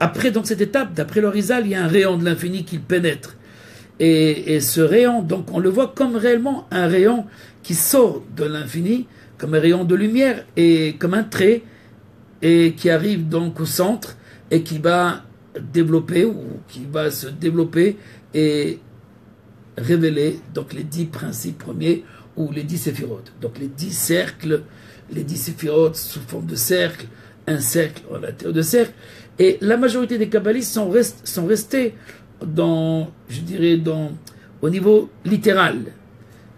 Après donc cette étape, d'après l'Orizal, il y a un rayon de l'infini qui le pénètre. Et ce rayon, donc on le voit comme réellement un rayon qui sort de l'infini, comme un rayon de lumière, et comme un trait, et qui arrive donc au centre, et qui va développer, ou qui va se développer, et révéler donc les 10 principes premiers, ou les 10 séphirotes. Donc les 10 cercles, les 10 séphirotes sous forme de cercle, un cercle à l'intérieur de cercle, et la majorité des kabbalistes sont restés je dirais, au niveau littéral,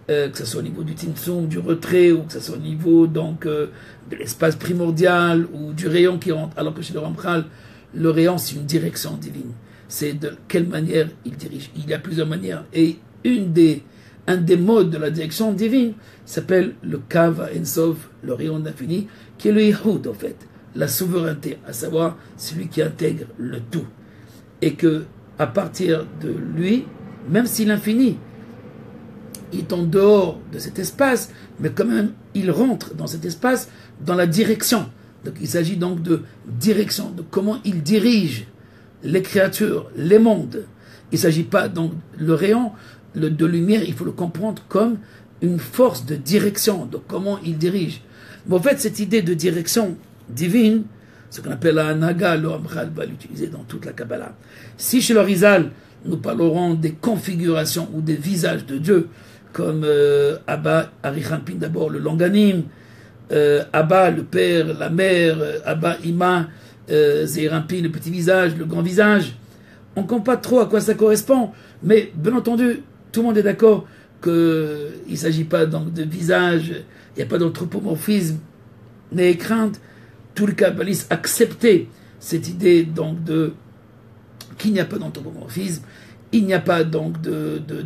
que ce soit au niveau du Tzimtzum, du retrait, ou que ce soit au niveau donc, de l'espace primordial, ou du rayon qui rentre, alors que chez le Ramchal, le rayon c'est une direction divine. C'est de quelle manière il dirige. Il y a plusieurs manières, et un des modes de la direction divine s'appelle le Kav Ensof, le rayon d'infini, qui est le Yihoud en fait, la souveraineté, à savoir celui qui intègre le tout. Et que à partir de lui, même si l'infini est en dehors de cet espace, mais quand même il rentre dans cet espace dans la direction. Donc il s'agit donc de direction, de comment il dirige les créatures, les mondes. Il ne s'agit pas donc le rayon de lumière, il faut le comprendre comme une force de direction, de comment il dirige. Mais en fait, cette idée de direction divine, ce qu'on appelle la Hanaga, le Ramchal va l'utiliser dans toute la Kabbalah. Si chez le Rizal, nous parlerons des configurations ou des visages de Dieu, comme Abba, Arichampin d'abord, le Longanim, Abba, le père, la mère, Abba, Ima, Zeirampin, le petit visage, le grand visage, on ne comprend pas trop à quoi ça correspond, mais bien entendu, tout le monde est d'accord qu'il ne s'agit pas donc de visage, il n'y a pas d'anthropomorphisme, n'ayez crainte. Tout le kabbalistes acceptait cette idée donc qu'il n'y a pas d'anthropomorphisme, il n'y a pas donc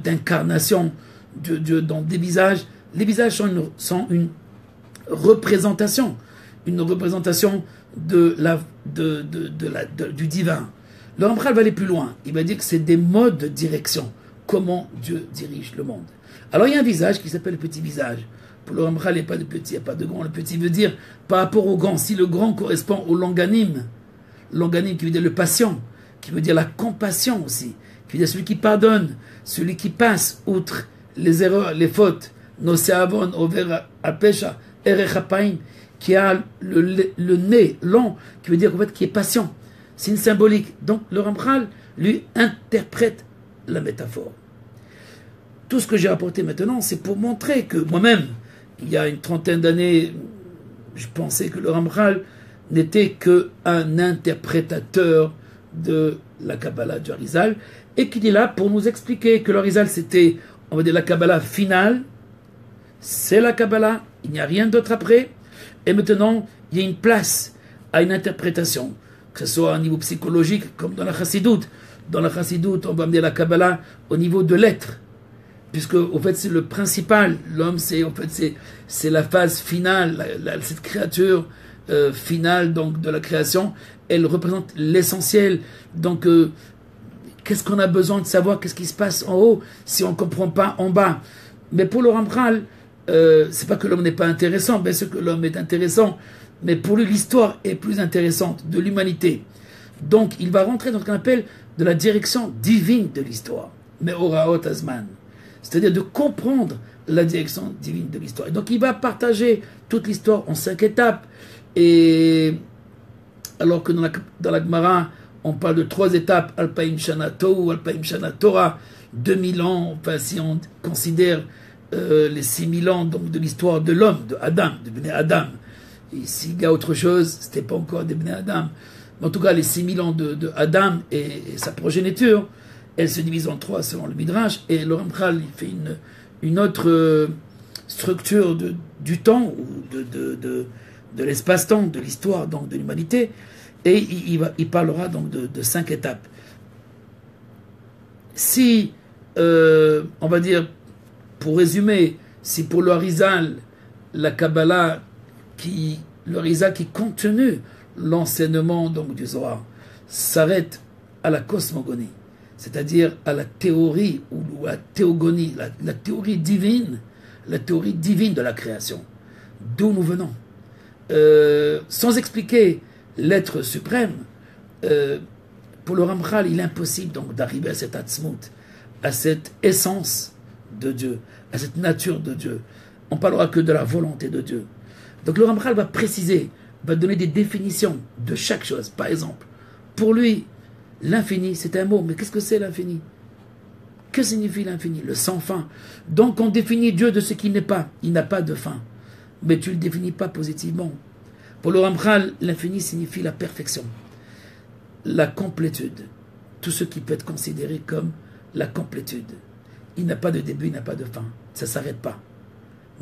d'incarnation de Dieu dans des visages. Les visages sont une représentation du divin. Le Ramchal va aller plus loin. Il va dire que c'est des modes de direction, comment Dieu dirige le monde. Alors il y a un visage qui s'appelle le petit visage. Pour le Ramchal, il n'y a pas de petit, il n'y a pas de grand. Le petit veut dire par rapport au grand. Si le grand correspond au longanim qui veut dire le patient, qui veut dire la compassion aussi, qui veut dire celui qui pardonne, celui qui passe outre les erreurs, les fautes, noseavon, over apesha, erechapaim, qui a le nez long, qui veut dire en fait qui est patient. C'est une symbolique. Donc le Ramchal lui interprète la métaphore. Tout ce que j'ai rapporté maintenant, c'est pour montrer que moi-même, il y a une trentaine d'années, je pensais que le Ramchal n'était qu'un interprétateur de la Kabbalah du Arizal, et qu'il est là pour nous expliquer que le Arizal c'était, on va dire, la Kabbalah finale, c'est la Kabbalah, il n'y a rien d'autre après, et maintenant, il y a une place à une interprétation, que ce soit au niveau psychologique, comme dans la Chassidoute. Dans la Chassidoute, on va amener la Kabbalah au niveau de l'être, puisque au fait c'est le principal, l'homme c'est la phase finale, cette créature finale donc de la création, elle représente l'essentiel. Donc qu'est-ce qu'on a besoin de savoir, qu'est-ce qui se passe en haut si on ne comprend pas en bas. Mais pour le Ramchal, c'est pas que l'homme n'est pas intéressant, bien sûr que l'homme est intéressant, mais pour lui l'histoire est plus intéressante de l'humanité. Donc il va rentrer dans ce qu'on appelle de la direction divine de l'histoire, Meoraot Azman, c'est-à-dire de comprendre la direction divine de l'histoire. Et donc il va partager toute l'histoire en 5 étapes, et alors que dans la Gemara, on parle de 3 étapes, Alpaim Shana Tohu, Alpaim Shana Torah, 2000 ans, enfin si on considère les 6000 ans donc, de l'histoire de l'homme, de Adam, de Bnei Adam. Et s'il y a autre chose, c'était pas encore des Bnei Adam. Mais en tout cas, les 6000 ans de Adam et sa progéniture, elles se divisent en 3 selon le Midrash, et le Ramchal il fait une autre structure du temps, ou de l'espace-temps, de l'histoire donc de l'humanité, et il parlera donc de 5 étapes. Si, on va dire, pour résumer, si pour le Harizal, la Kabbalah, le Harizal qui continue l'enseignement donc du Zohar, s'arrête à la cosmogonie, c'est-à-dire à la théorie ou la théogonie, la théorie divine de la création, d'où nous venons. Sans expliquer l'être suprême, pour le Ramchal, il est impossible donc d'arriver à cette atzmut, à cette essence de Dieu, à cette nature de Dieu. On parlera que de la volonté de Dieu. Donc le Ramchal va préciser, va donner des définitions de chaque chose. Par exemple, pour lui, l'infini, c'est un mot, mais qu'est-ce que c'est l'infini? Que signifie l'infini? Le sans fin. Donc on définit Dieu de ce qu'il n'est pas. Il n'a pas de fin. Mais tu ne le définis pas positivement. Pour le Ramchal, l'infini signifie la perfection, la complétude, tout ce qui peut être considéré comme la complétude. Il n'a pas de début, il n'a pas de fin. Ça ne s'arrête pas.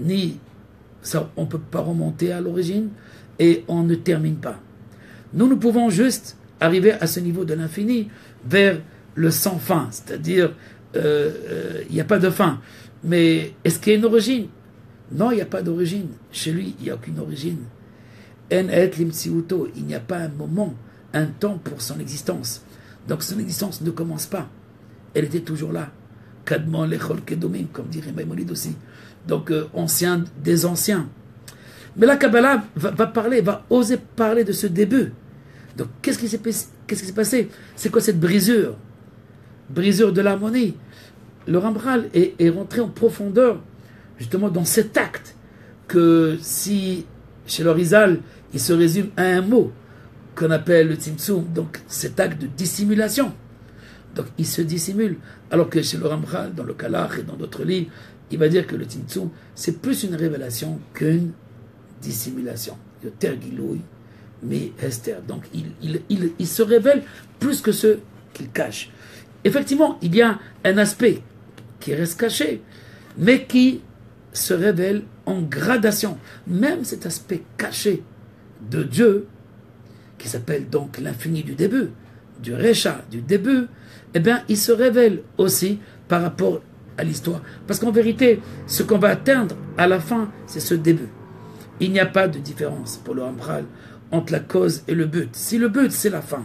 Ni ça, on ne peut pas remonter à l'origine, et on ne termine pas. Nous pouvons juste arriver à ce niveau de l'infini, vers le sans fin, c'est-à-dire il n'y a pas de fin. Mais est-ce qu'il y a une origine? Non, il n'y a pas d'origine. Chez lui, il n'y a aucune origine. En et limtsiuto, il n'y a pas un moment, un temps pour son existence. Donc son existence ne commence pas. Elle était toujours là. Kadmon lechol kedomim, comme dirait Maïmonide aussi. Donc ancien des anciens. Mais la Kabbalah va oser parler de ce début. Donc qu'est-ce qui s'est passé? C'est quoi cette brisure? Brisure de l'harmonie. Le Ramchal est rentré en profondeur, justement dans cet acte, que si chez le Harizal, il se résume à un mot qu'on appelle le tzimtzum, donc cet acte de dissimulation. Donc il se dissimule, alors que chez le Ramchal, dans le Kalach et dans d'autres livres, il va dire que le tzimtzum, c'est plus une révélation qu'une dissimulation. Yoter giloui, mais Esther. Donc il se révèle plus que ce qu'il cache. Effectivement, il y a un aspect qui reste caché, mais qui se révèle en gradation. Même cet aspect caché de Dieu, qui s'appelle donc l'infini du début, du Recha, du début, eh bien, il se révèle aussi par rapport à l'histoire. Parce qu'en vérité, ce qu'on va atteindre à la fin, c'est ce début. Il n'y a pas de différence pour le Ramchal entre la cause et le but. Si le but, c'est la fin,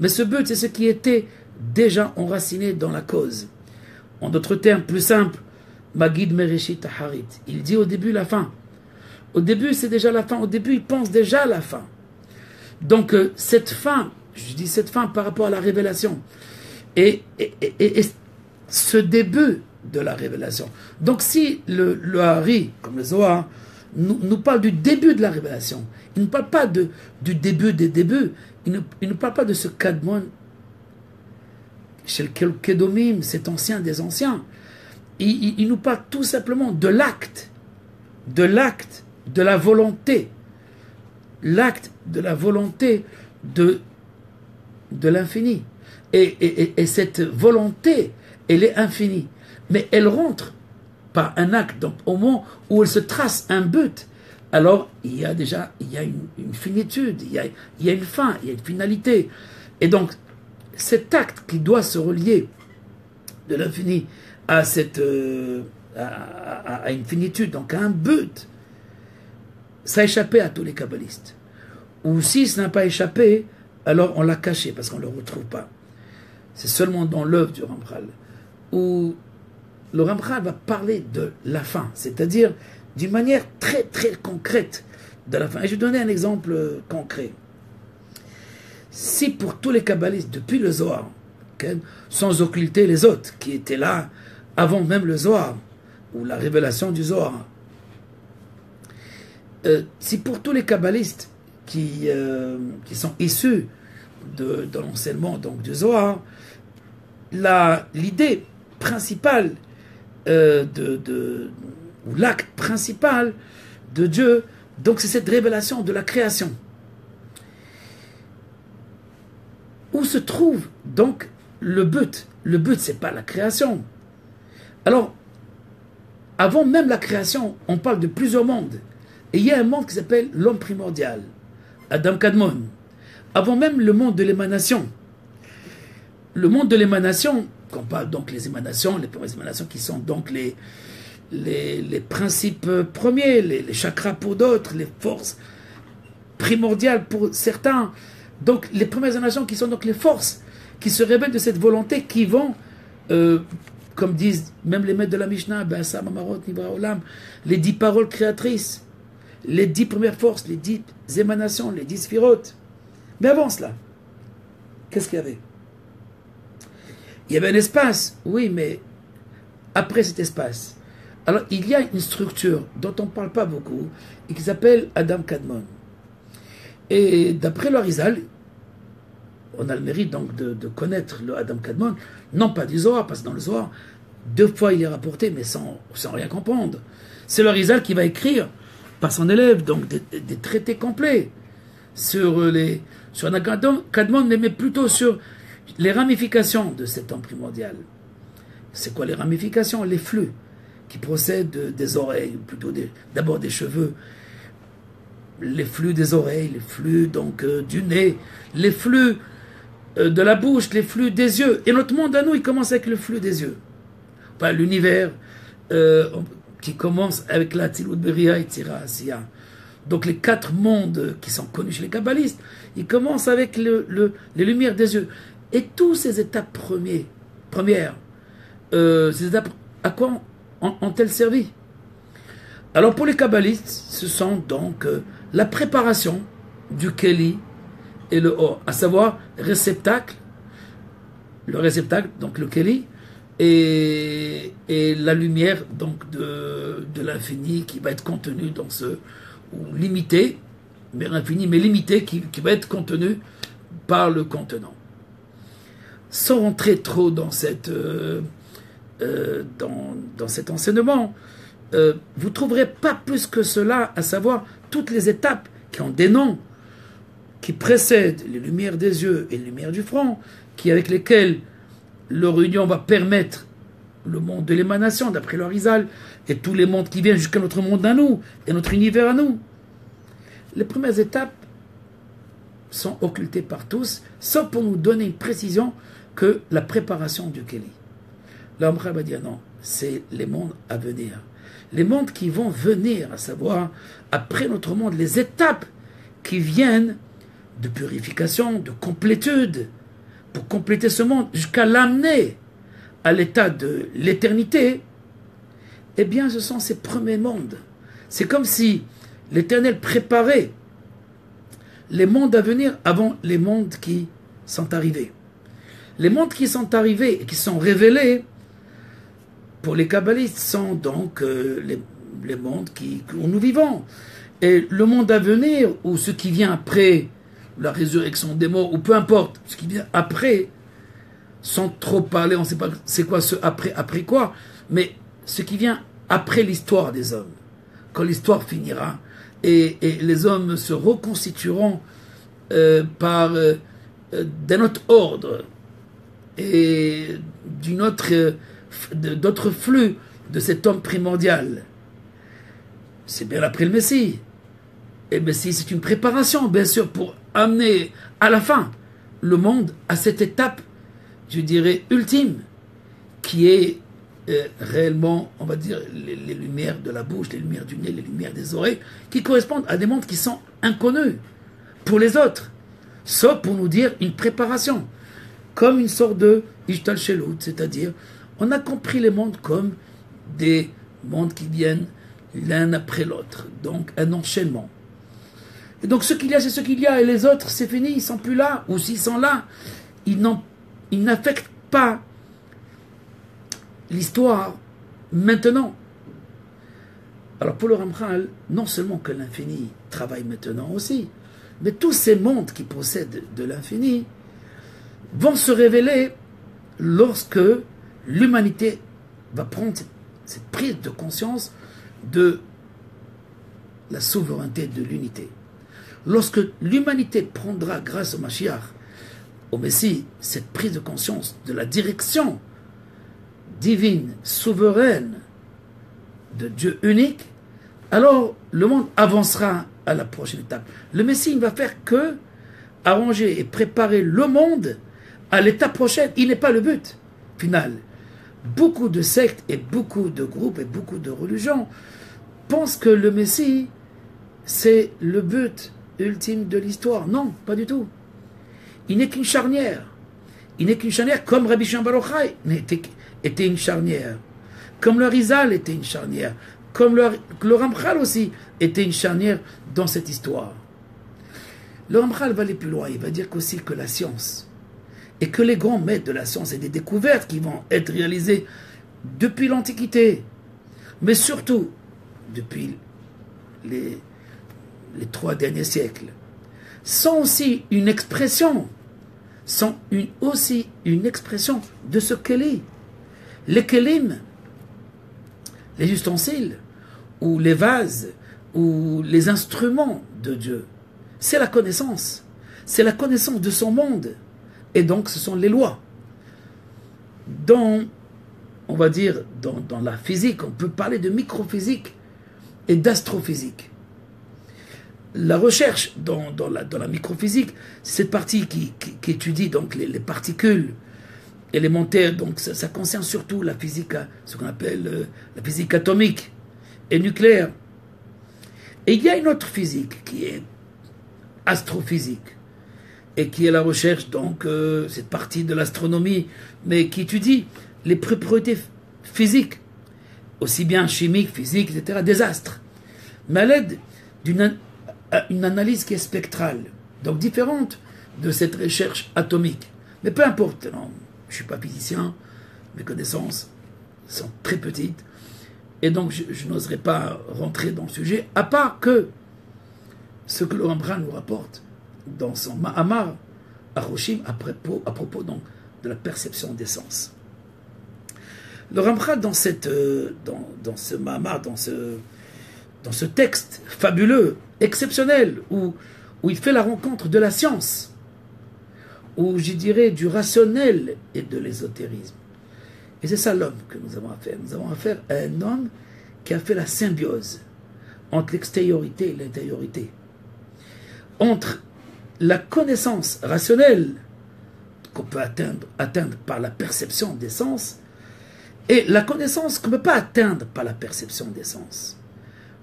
mais ce but, c'est ce qui était déjà enraciné dans la cause. En d'autres termes, plus simples, Magid Mereshit Harit. Il dit au début la fin. Au début, c'est déjà la fin. Au début, il pense déjà à la fin. Donc, cette fin, je dis cette fin par rapport à la révélation, et ce début de la révélation. Donc, si le Hari, comme le Zohar, nous parle du début de la révélation, il ne parle pas du début des débuts, il ne parle pas de ce Kadmon, chez le Kedomim, cet ancien des anciens. Il nous parle tout simplement de l'acte, de la volonté, l'acte de la volonté de l'infini. Et cette volonté, elle est infinie. Mais elle rentre par un acte. Donc au moment où elle se trace un but, alors il y a une finitude, il y a une fin, il y a une finalité. Et donc cet acte qui doit se relier de l'infini à à une finitude, donc à un but, ça a échappé à tous les kabbalistes. Ou si ça n'a pas échappé, alors on l'a caché parce qu'on ne le retrouve pas. C'est seulement dans l'œuvre du Ramchal où le Ramchal va parler de la fin, c'est-à-dire d'une manière très très concrète de la fin. Et je vais donner un exemple concret. Si pour tous les kabbalistes, depuis le Zohar, okay, sans occulter les autres qui étaient là avant même le Zohar, ou la révélation du Zohar, si pour tous les kabbalistes qui sont issus de l'enseignement donc du Zohar, l'idée principale ou l'acte principal de Dieu, donc c'est cette révélation de la création. Où se trouve donc le but? Le but, c'est pas la création. Alors, avant même la création, on parle de plusieurs mondes. Et il y a un monde qui s'appelle l'homme primordial, Adam Kadmon. Avant même le monde de l'émanation. Le monde de l'émanation, qu'on parle donc les émanations, les premières émanations qui sont donc les principes premiers, les chakras pour d'autres, les forces primordiales pour certains. Donc les premières émanations qui sont donc les forces qui se révèlent de cette volonté qui vont, comme disent même les maîtres de la Mishnah, les 10 paroles créatrices, les 10 premières forces, les 10 émanations, les 10 sphirotes. Mais avant cela, qu'est-ce qu'il y avait? Il y avait un espace, oui, mais après cet espace. Alors il y a une structure dont on ne parle pas beaucoup et qui s'appelle Adam Kadmon. Et d'après l'Arizal, on a le mérite donc de connaître le Adam Kadmon, non pas du Zohar, parce que dans le Zohar, 2 fois il est rapporté, mais sans rien comprendre. C'est l'Arizal qui va écrire par son élève, donc des traités complets sur Adam Kadmon, mais plutôt sur les ramifications de cet homme primordial. C'est quoi les ramifications? Les flux qui procèdent des oreilles, ou plutôt d'abord des cheveux, les flux des oreilles, les flux donc du nez, les flux de la bouche, les flux des yeux. Et notre monde à nous, il commence avec le flux des yeux. Enfin, l'univers qui commence avec la Tzilut Beria et Tzira Asiya. Donc les 4 mondes qui sont connus chez les kabbalistes, ils commencent avec les lumières des yeux. Et toutes ces étapes premières, ces étapes, à quoi ont-elles servi? Alors pour les kabbalistes, ce sont donc la préparation du Keli et le Or, à savoir réceptacle, le réceptacle, donc le Keli, et la lumière donc de l'infini qui va être contenue dans ou limité, mais infini, mais limité, qui va être contenu par le contenant. Sans rentrer trop dans dans cet enseignement, vous ne trouverez pas plus que cela, à savoir toutes les étapes qui ont des noms, qui précèdent les lumières des yeux et les lumières du front, avec lesquelles leur union va permettre le monde de l'émanation, d'après l'Arizal, et tous les mondes qui viennent jusqu'à notre monde à nous, et notre univers à nous. Les premières étapes sont occultées par tous, sauf pour nous donner une précision que la préparation du Keli. L'homme va dire non, c'est les mondes à venir. Les mondes qui vont venir, à savoir, après notre monde, les étapes qui viennent de purification, de complétude, pour compléter ce monde, jusqu'à l'amener à l'état de l'éternité, eh bien, ce sont ces premiers mondes. C'est comme si l'Éternel préparait les mondes à venir avant les mondes qui sont arrivés. Les mondes qui sont arrivés et qui sont révélés, pour les kabbalistes, sont donc les mondes où nous vivons. Et le monde à venir, ou ce qui vient après la résurrection des morts, ou peu importe, ce qui vient après, sans trop parler, on ne sait pas c'est quoi ce après quoi, mais ce qui vient après l'histoire des hommes, quand l'histoire finira, et les hommes se reconstitueront par d'un autre ordre, et d'autres flux de cet homme primordial. C'est bien après le Messie. Et le Messie, c'est une préparation, bien sûr, pour amener à la fin le monde à cette étape, je dirais, ultime, qui est réellement, on va dire, les lumières de la bouche, les lumières du nez, les lumières des oreilles, qui correspondent à des mondes qui sont inconnus pour les autres, sauf pour nous dire une préparation, comme une sorte de Ishtal Shelut, c'est-à-dire On a compris les mondes comme des mondes qui viennent l'un après l'autre, donc un enchaînement. Et donc ce qu'il y a, c'est ce qu'il y a, et les autres, c'est fini, ils ne sont plus là, ou s'ils sont là, ils n'affectent pas l'histoire maintenant. Alors pour le Ramchal, non seulement que l'infini travaille maintenant aussi, mais tous ces mondes qui possèdent de l'infini vont se révéler lorsque l'humanité va prendre cette prise de conscience de la souveraineté de l'unité. Lorsque l'humanité prendra, grâce au Mashiach, au Messie, cette prise de conscience de la direction divine, souveraine de Dieu unique, alors le monde avancera à la prochaine étape. Le Messie ne va faire que arranger et préparer le monde à l'étape prochaine. Il n'est pas le but final. Beaucoup de sectes et beaucoup de groupes et beaucoup de religions pensent que le Messie, c'est le but ultime de l'histoire. Non, pas du tout. Il n'est qu'une charnière. Il n'est qu'une charnière comme Rabbi Shimon Bar Yochai était une charnière. Comme le Rizal était une charnière. Comme le Ramchal aussi était une charnière dans cette histoire. Le Ramchal va aller plus loin. Il va dire qu'aussi que la science et que les grands maîtres de la science et des découvertes qui vont être réalisées depuis l'Antiquité, mais surtout depuis les 3 derniers siècles, sont aussi une expression, de ce qu'elle est. Les kelim, les ustensiles, ou les vases, ou les instruments de Dieu, c'est la connaissance. C'est la connaissance de son monde. Et donc, ce sont les lois. On va dire, dans la physique, on peut parler de microphysique et d'astrophysique. La recherche dans la microphysique, c'est cette partie qui étudie donc les particules élémentaires. Donc, ça concerne surtout la physique, ce qu'on appelle la physique atomique et nucléaire. Et il y a une autre physique qui est astrophysique, et qui est la recherche, donc, cette partie de l'astronomie, mais qui étudie les propriétés physiques, aussi bien chimiques, physiques, etc., des astres, mais à l'aide d'une analyse qui est spectrale, donc différente de cette recherche atomique. Mais peu importe, non, je ne suis pas physicien, mes connaissances sont très petites, et donc je n'oserais pas rentrer dans le sujet, à part que ce que le Ramchal nous rapporte dans son Mahamar à Roshim à propos donc, de la perception des sens. Le Ramchal dans ce Mahamar, dans ce texte fabuleux, exceptionnel, où il fait la rencontre de la science, où je dirais du rationnel et de l'ésotérisme. Et c'est ça l'homme que nous avons à faire. Nous avons affaire à un homme qui a fait la symbiose entre l'extériorité et l'intériorité, entre la connaissance rationnelle qu'on peut atteindre par la perception des sens et la connaissance qu'on ne peut pas atteindre par la perception des sens,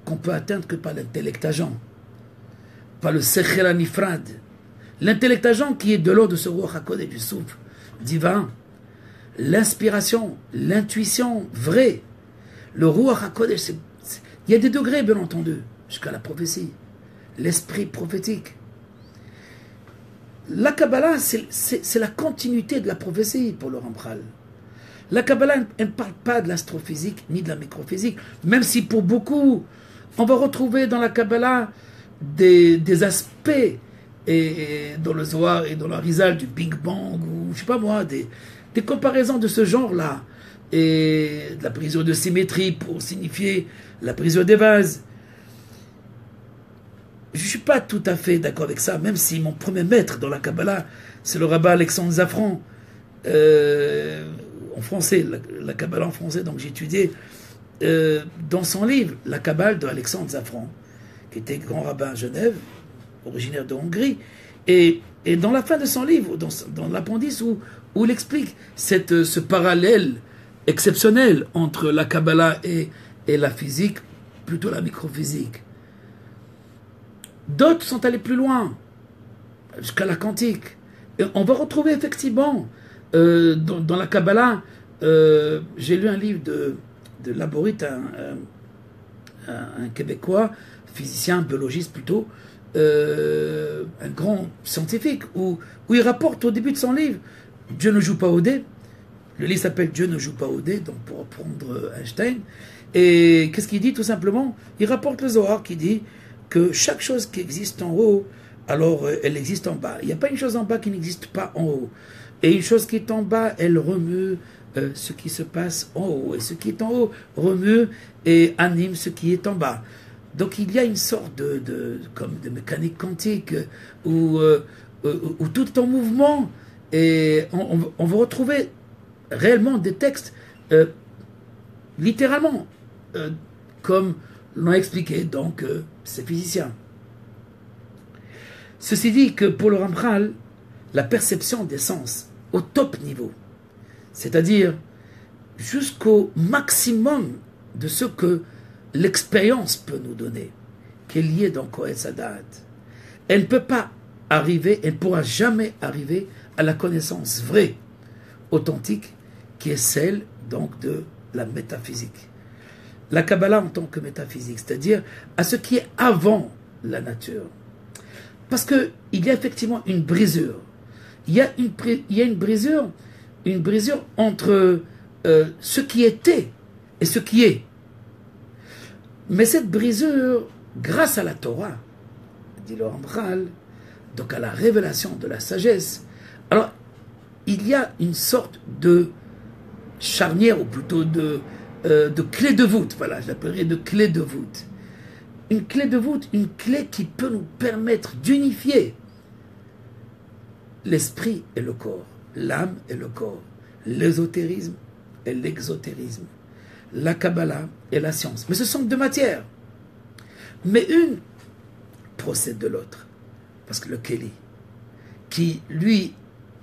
qu'on peut atteindre que par l'intellect agent, par le sechel anifrad, l'intellect agent qui est de l'ordre de ce Ruach HaKodesh, du souffle divin, l'inspiration, l'intuition vraie. Le Ruach HaKodesh, il y a des degrés bien entendu, jusqu'à la prophétie, l'esprit prophétique. La Kabbalah, c'est la continuité de la prophétie pour le Ramchal. La Kabbalah ne parle pas de l'astrophysique ni de la microphysique, même si pour beaucoup, on va retrouver dans la Kabbalah des aspects, et dans le Zohar et dans la Rizal du Big Bang, ou je sais pas moi, des comparaisons de ce genre-là, et de la brisure de symétrie pour signifier la brisure des vases. Je ne suis pas tout à fait d'accord avec ça, même si mon premier maître dans la Kabbalah, c'est le rabbin Alexandre Zafran, en français, la Kabbalah en français, donc j'ai étudié dans son livre, la Kabbale de Alexandre Zafran, qui était grand rabbin à Genève, originaire de Hongrie, et dans la fin de son livre, dans l'appendice où il explique ce parallèle exceptionnel entre la Kabbalah et la physique, plutôt la microphysique. D'autres sont allés plus loin, jusqu'à la quantique. Et on va retrouver effectivement dans la Kabbalah J'ai lu un livre de Laborit, un Québécois, physicien, biologiste plutôt, un grand scientifique, où il rapporte au début de son livre, Dieu ne joue pas au dé. Le livre s'appelle Dieu ne joue pas au dé, donc pour reprendre Einstein. Et qu'est-ce qu'il dit tout simplement? Il rapporte le Zohar qui dit que chaque chose qui existe en haut, alors elle existe en bas. Il n'y a pas une chose en bas qui n'existe pas en haut. Et une chose qui est en bas, elle remue ce qui se passe en haut. Et ce qui est en haut remue et anime ce qui est en bas. Donc il y a une sorte comme de mécanique quantique où tout est en mouvement. Et on va retrouver réellement des textes littéralement comme l'ont expliqué donc ces physiciens. Ceci dit que pour le Ramchal, la perception des sens au top niveau, c'est-à-dire jusqu'au maximum de ce que l'expérience peut nous donner, qui est liée dans Kohet Sadat, elle ne peut pas arriver, elle ne pourra jamais arriver à la connaissance vraie, authentique, qui est celle donc de la métaphysique. La Kabbalah en tant que métaphysique, c'est-à-dire à ce qui est avant la nature. Parce qu'il y a effectivement une brisure. Il y a une brisure entre ce qui était et ce qui est. Mais cette brisure, grâce à la Torah, dit le Ramchal, donc à la révélation de la sagesse, alors il y a une sorte de charnière, ou plutôt de clé de voûte, voilà, je l'appellerais de clé de voûte. Une clé de voûte, une clé qui peut nous permettre d'unifier l'esprit et le corps, l'âme et le corps, l'ésotérisme et l'exotérisme, la Kabbalah et la science. Mais ce sont deux matières. Mais une procède de l'autre. Parce que le Keli, qui lui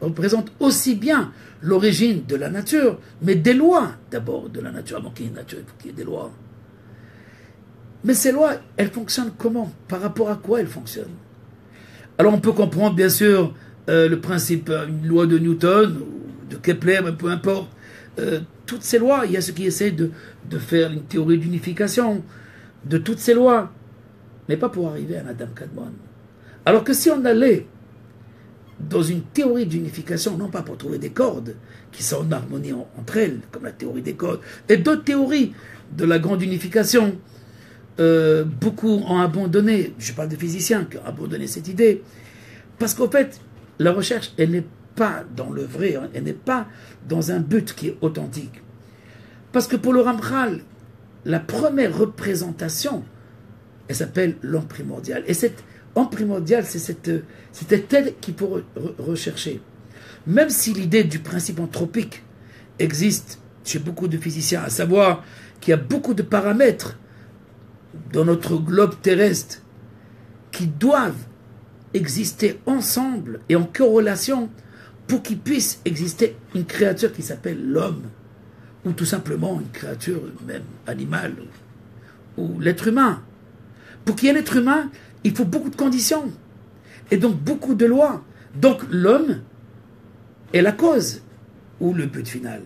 représente aussi bien l'origine de la nature, mais des lois d'abord de la nature. Avant qu'il y ait une nature, il faut qu'il y ait des lois. Mais ces lois, elles fonctionnent comment? Par rapport à quoi elles fonctionnent? Alors on peut comprendre bien sûr le principe, une loi de Newton, ou de Kepler, mais peu importe. Toutes ces lois, il y a ceux qui essaient de faire une théorie d'unification de toutes ces lois, mais pas pour arriver à un Adam Kadmon. Alors que si on allait dans une théorie d'unification, non pas pour trouver des cordes qui sont en harmonie entre elles, comme la théorie des cordes, et d'autres théories de la grande unification, beaucoup ont abandonné, je parle de physiciens qui ont abandonné cette idée, parce qu'en fait, la recherche, elle n'est pas dans le vrai, elle n'est pas dans un but qui est authentique. Parce que pour le Ramchal, la première représentation, elle s'appelle l'homme primordial. Et cette homme primordial, c'était elle qu'il faut rechercher. Même si l'idée du principe anthropique existe chez beaucoup de physiciens, à savoir qu'il y a beaucoup de paramètres dans notre globe terrestre qui doivent exister ensemble et en corrélation pour qu'il puisse exister une créature qui s'appelle l'homme, ou tout simplement une créature même animale, ou l'être humain. Pour qu'il y ait l'être humain, il faut beaucoup de conditions, et donc beaucoup de lois. Donc l'homme est la cause, ou le but final.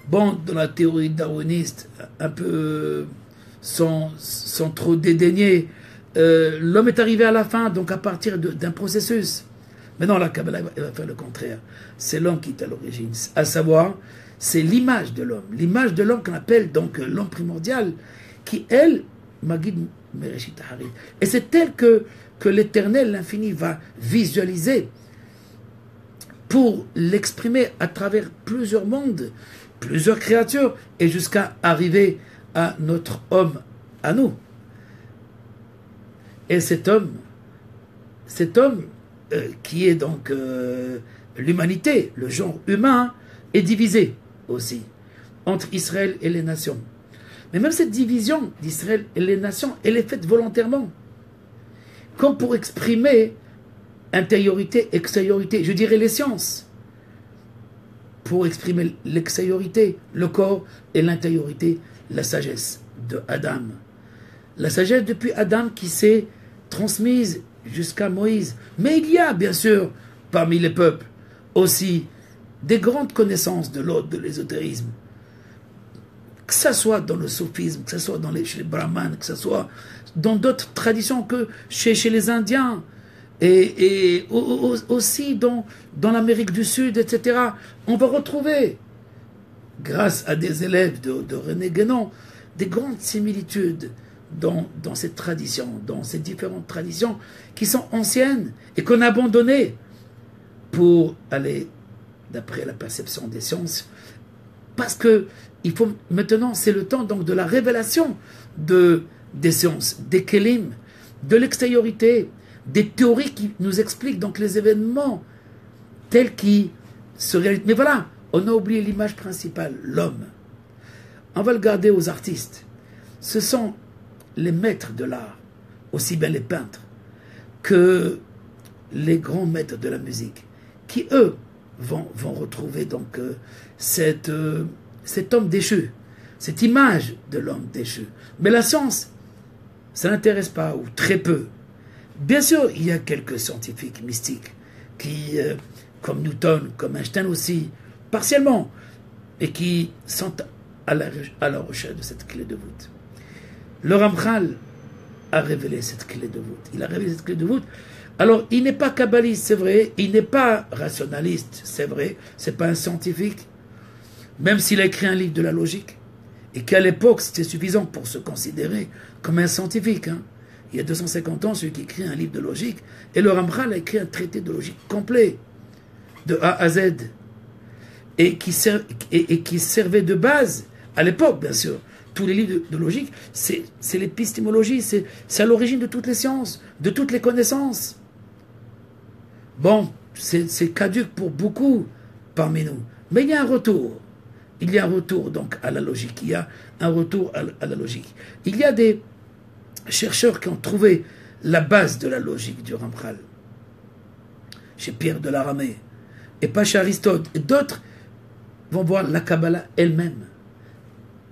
Bon, dans la théorie darwiniste, un peu sans trop dédaigner, l'homme est arrivé à la fin, donc à partir d'un processus. Mais non, la Kabbalah va faire le contraire. C'est l'homme qui est à l'origine. À savoir, c'est l'image de l'homme qu'on appelle donc l'homme primordial, qui, elle, Magid Mereshit Harit. Et c'est elle que l'Éternel, l'infini, va visualiser pour l'exprimer à travers plusieurs mondes, plusieurs créatures, et jusqu'à arriver à notre homme, à nous. Et cet homme qui est donc l'humanité, le genre humain, est divisé aussi entre Israël et les nations. Mais même cette division d'Israël et les nations, elle est faite volontairement, comme pour exprimer intériorité, extériorité, je dirais les sciences, pour exprimer l'extériorité, le corps, et l'intériorité, la sagesse de Adam. La sagesse depuis Adam qui s'est transmise jusqu'à Moïse. Mais il y a bien sûr parmi les peuples aussi des grandes connaissances de l'autre, de l'ésotérisme, que ce soit dans le soufisme, que ce soit chez les brahmanes, que ce soit dans d'autres traditions que chez les Indiens, et aussi dans l'Amérique du Sud, etc. On va retrouver, grâce à des élèves de René Guénon, des grandes similitudes dans cette tradition, dans ces différentes traditions qui sont anciennes et qu'on a abandonnées pour aller d'après la perception des sciences, parce que maintenant c'est le temps donc de la révélation des sciences, des kélim, de l'extériorité, des théories qui nous expliquent donc les événements tels qu'ils se réalisent. Mais voilà, on a oublié l'image principale, l'homme. On va le garder aux artistes. Ce sont les maîtres de l'art, aussi bien les peintres que les grands maîtres de la musique, qui eux vont retrouver donc cet homme déchu, cette image de l'homme déchu. Mais la science, ça n'intéresse pas, ou très peu. Bien sûr, il y a quelques scientifiques mystiques qui, comme Newton, comme Einstein aussi, partiellement, et qui sont à la recherche de cette clé de voûte. Le Ramchal a révélé cette clé de voûte. Il a révélé cette clé de voûte. Alors, il n'est pas kabbaliste, c'est vrai. Il n'est pas rationaliste, c'est vrai. C'est pas un scientifique. Même s'il a écrit un livre de la logique. Et qu'à l'époque, c'était suffisant pour se considérer comme un scientifique. Hein. Il y a 250 ans, celui qui écrit un livre de logique. Et le Ramchal a écrit un traité de logique complet. De A à Z. Et qui servait de base, à l'époque, bien sûr. Tous les livres de logique, c'est l'épistémologie, c'est à l'origine de toutes les sciences, de toutes les connaissances. Bon, c'est caduc pour beaucoup parmi nous. Mais il y a un retour. Il y a un retour donc à la logique. Il y a un retour à la logique. Il y a des chercheurs qui ont trouvé la base de la logique du Ramchal. Chez Pierre de la Ramée. Et pas chez Aristote. Et d'autres vont voir la Kabbalah elle-même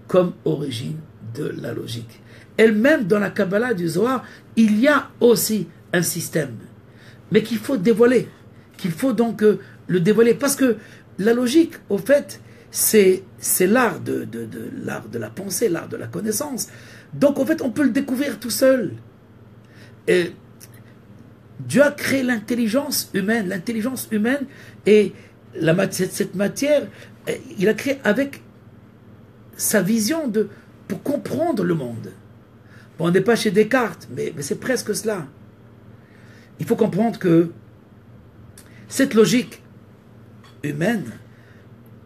comme origine de la logique. Elle-même, dans la Kabbalah du Zohar, il y a aussi un système, mais qu'il faut dévoiler, qu'il faut donc le dévoiler, parce que la logique, au fait, c'est l'art de la pensée, l'art de la connaissance. Donc, en fait, on peut le découvrir tout seul. Et Dieu a créé l'intelligence humaine et cette matière, il a créé avec sa vision pour comprendre le monde. Bon, on n'est pas chez Descartes, mais c'est presque cela. Il faut comprendre que cette logique humaine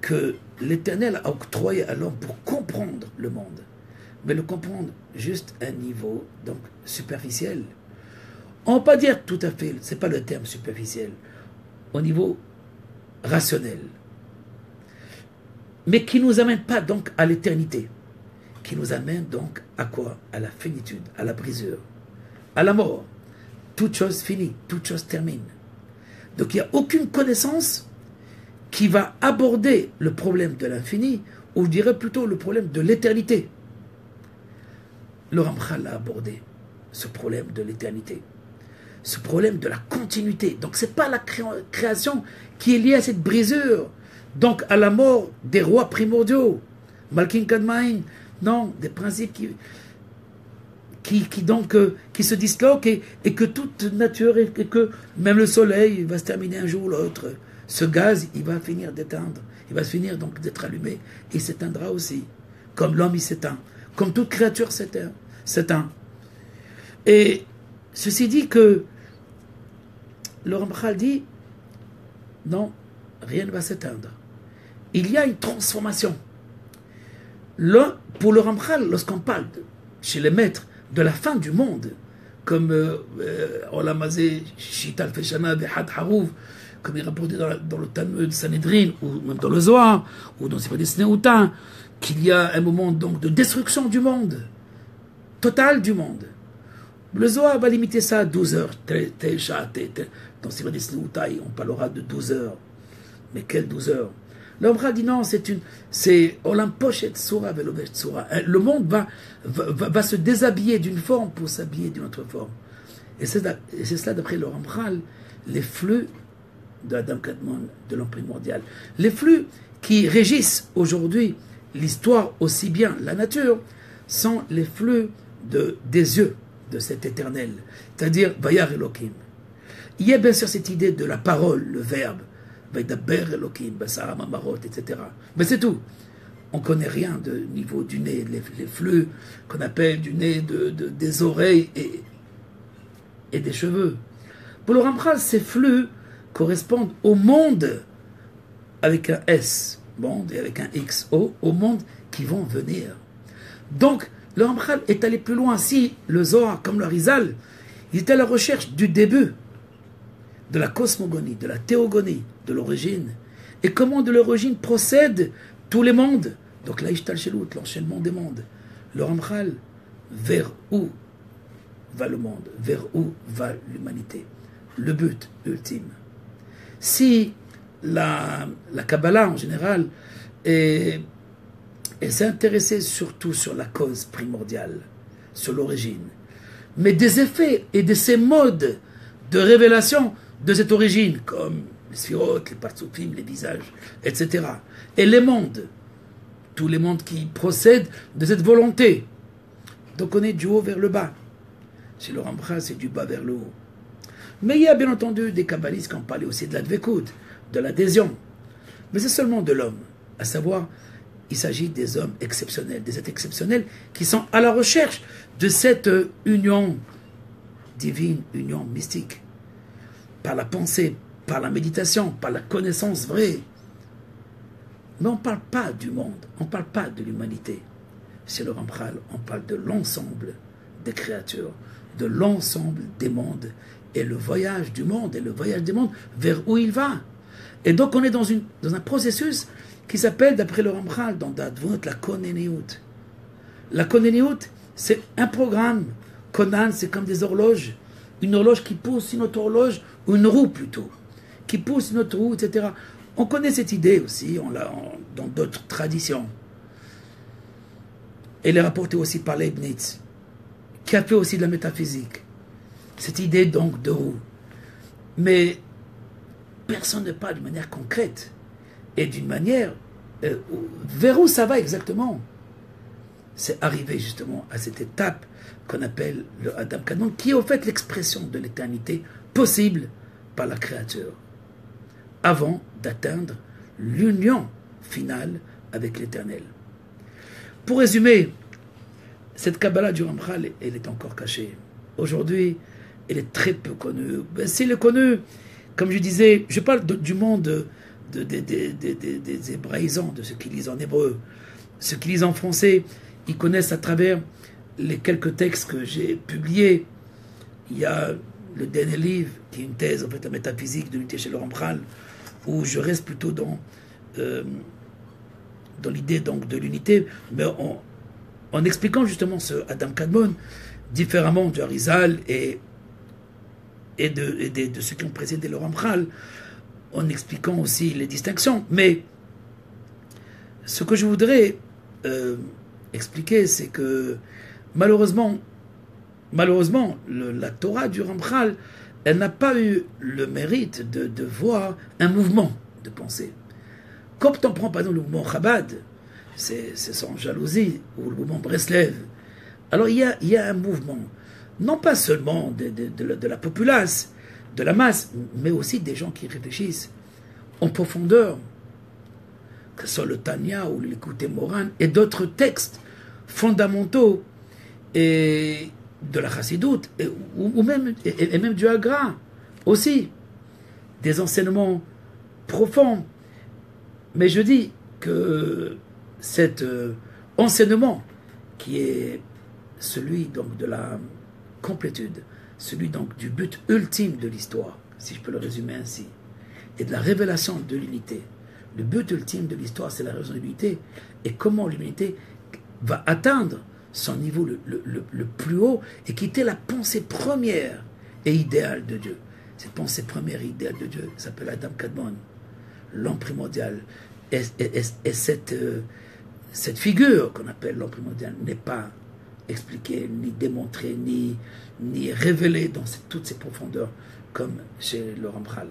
que l'Éternel a octroyée à l'homme pour comprendre le monde, mais le comprendre juste à un niveau donc superficiel. On ne va pas dire tout à fait, c'est pas le terme superficiel, au niveau rationnel. Mais qui ne nous amène pas donc à l'éternité, qui nous amène donc à quoi? À la finitude, à la brisure, à la mort. Toute chose finit, toute chose termine. Donc il n'y a aucune connaissance qui va aborder le problème de l'infini, ou je dirais plutôt le problème de l'éternité. Le Ramchal a abordé ce problème de l'éternité, ce problème de la continuité. Donc ce n'est pas la création qui est liée à cette brisure, donc à la mort des rois primordiaux, Malkin Kadmaïn, non, des principes qui se disloquent et que toute nature, et que même le soleil va se terminer un jour ou l'autre. Ce gaz, il va finir d'éteindre, il va finir donc d'être allumé, et il s'éteindra aussi, comme l'homme il s'éteint, comme toute créature s'éteint. Et ceci dit que le Ramchal dit, non, rien ne va s'éteindre. Il y a une transformation. Pour le Ramchal, lorsqu'on parle chez les maîtres de la fin du monde, comme Olamazé, Shital Feshana, Behad Harouf, comme il est rapporté dans le Talmud Sanhedrin, ou même dans le Zohar, ou dans Sifat Sneuta, qu'il y a un moment donc de destruction du monde, totale du monde. Le Zohar va limiter ça à 12 heures. Dans Sifat Sneuta, on parlera de 12 heures. Mais quelles 12 heures? L'homme dit non, c'est Olam Pochet Tsura Velovesh Tsura. Le monde va se déshabiller d'une forme pour s'habiller d'une autre forme. Et c'est cela, d'après le Ramchal, les flux de Adam Kadmon, de l'homme primordial. Les flux qui régissent aujourd'hui l'histoire aussi bien la nature sont les flux des yeux de cet éternel, c'est-à-dire Vayar Elohim. Il y a bien sûr cette idée de la parole, le verbe, Vaydaber Elohim, Basara Mamarot, etc. Mais c'est tout. On ne connaît rien de niveau du nez, les flux qu'on appelle du nez, des oreilles et des cheveux. Pour le Ramchal, ces flux correspondent au monde avec un S, monde, et avec un X, au monde qui vont venir. Donc, le Ramchal est allé plus loin. Si le Zohar, comme le Rizal, il est à la recherche du début, de la cosmogonie, de la théogonie, de l'origine, et comment de l'origine procèdent tous les mondes. Donc la Ishtal Shelut, l'enchaînement des mondes. Le Ramchal, vers où va le monde, vers où va l'humanité, le but ultime. Si la Kabbalah en général s'est intéressée surtout sur la cause primordiale, sur l'origine, mais des effets et de ces modes de révélation de cette origine, comme les sphirotes, les partsoufim, les visages, etc. Et les mondes, tous les mondes qui procèdent de cette volonté. Donc on est du haut vers le bas. Chez le Ramchal, c'est du bas vers le haut. Mais il y a bien entendu des kabbalistes qui ont parlé aussi de la dvekout, de l'adhésion. Mais c'est seulement de l'homme. À savoir, il s'agit des hommes exceptionnels, des êtres exceptionnels qui sont à la recherche de cette union divine, union mystique. Par la pensée, par la méditation, par la connaissance vraie. Mais on ne parle pas du monde, on ne parle pas de l'humanité. Chez le Ramchal, on parle de l'ensemble des créatures, de l'ensemble des mondes, et le voyage du monde, et le voyage des mondes vers où il va. Et donc on est dans un processus qui s'appelle, d'après le Ramchal, dans Dadvot, la Koneniout. La Koneniout, c'est un programme. Konan, c'est comme des horloges. Une horloge qui pousse une autre horloge, ou une roue plutôt, qui pousse une autre roue, etc. On connaît cette idée aussi, dans d'autres traditions. Elle est rapportée aussi par Leibniz, qui a fait aussi de la métaphysique. Cette idée donc de roue. Mais personne ne parle de manière concrète et d'une manière vers où ça va exactement. C'est arriver justement à cette étape qu'on appelle le Adam Kadmon, qui est au fait l'expression de l'éternité possible par la créature, avant d'atteindre l'union finale avec l'éternel. Pour résumer, cette Kabbalah du Ramchal, elle est encore cachée. Aujourd'hui, elle est très peu connue. S'il est connu, comme je disais, je parle du monde des hébraïsants, de ceux qui lisent en hébreu. Ceux qui lisent en français, ils connaissent à travers les quelques textes que j'ai publiés. Il y a le dernier livre, qui est une thèse en fait en métaphysique de l'unité chez le Ramchal, où je reste plutôt dans l'idée donc de l'unité, mais en expliquant justement ce Adam Kadmon différemment du Arizal et de ceux qui ont précédé le Ramchal, en expliquant aussi les distinctions. Mais ce que je voudrais expliquer, c'est que malheureusement, la Torah du Ramchal, elle n'a pas eu le mérite de voir un mouvement de pensée. Quand on prend par exemple le mouvement Chabad, c'est sans jalousie, ou le mouvement Breslev, alors il y a un mouvement, non pas seulement de la populace, de la masse, mais aussi des gens qui réfléchissent en profondeur, que ce soit le Tanya ou l'Écouté Moran, et d'autres textes fondamentaux et de la Chassidoute, ou même du Hagra aussi, des enseignements profonds. Mais je dis que cet enseignement qui est celui donc de la complétude, celui donc du but ultime de l'histoire, si je peux le résumer ainsi, et de la révélation de l'unité. Le but ultime de l'histoire, c'est la raison de l'unité, et comment l'humanité va atteindre son niveau le plus haut, et qui était la pensée première et idéale de Dieu. Cette pensée première et idéale de Dieu s'appelle Adam Kadmon, l'homme primordial. Et cette figure qu'on appelle l'homme primordial n'est pas expliquée, ni démontrée, ni révélée dans toutes ses profondeurs, comme chez le Ramchal.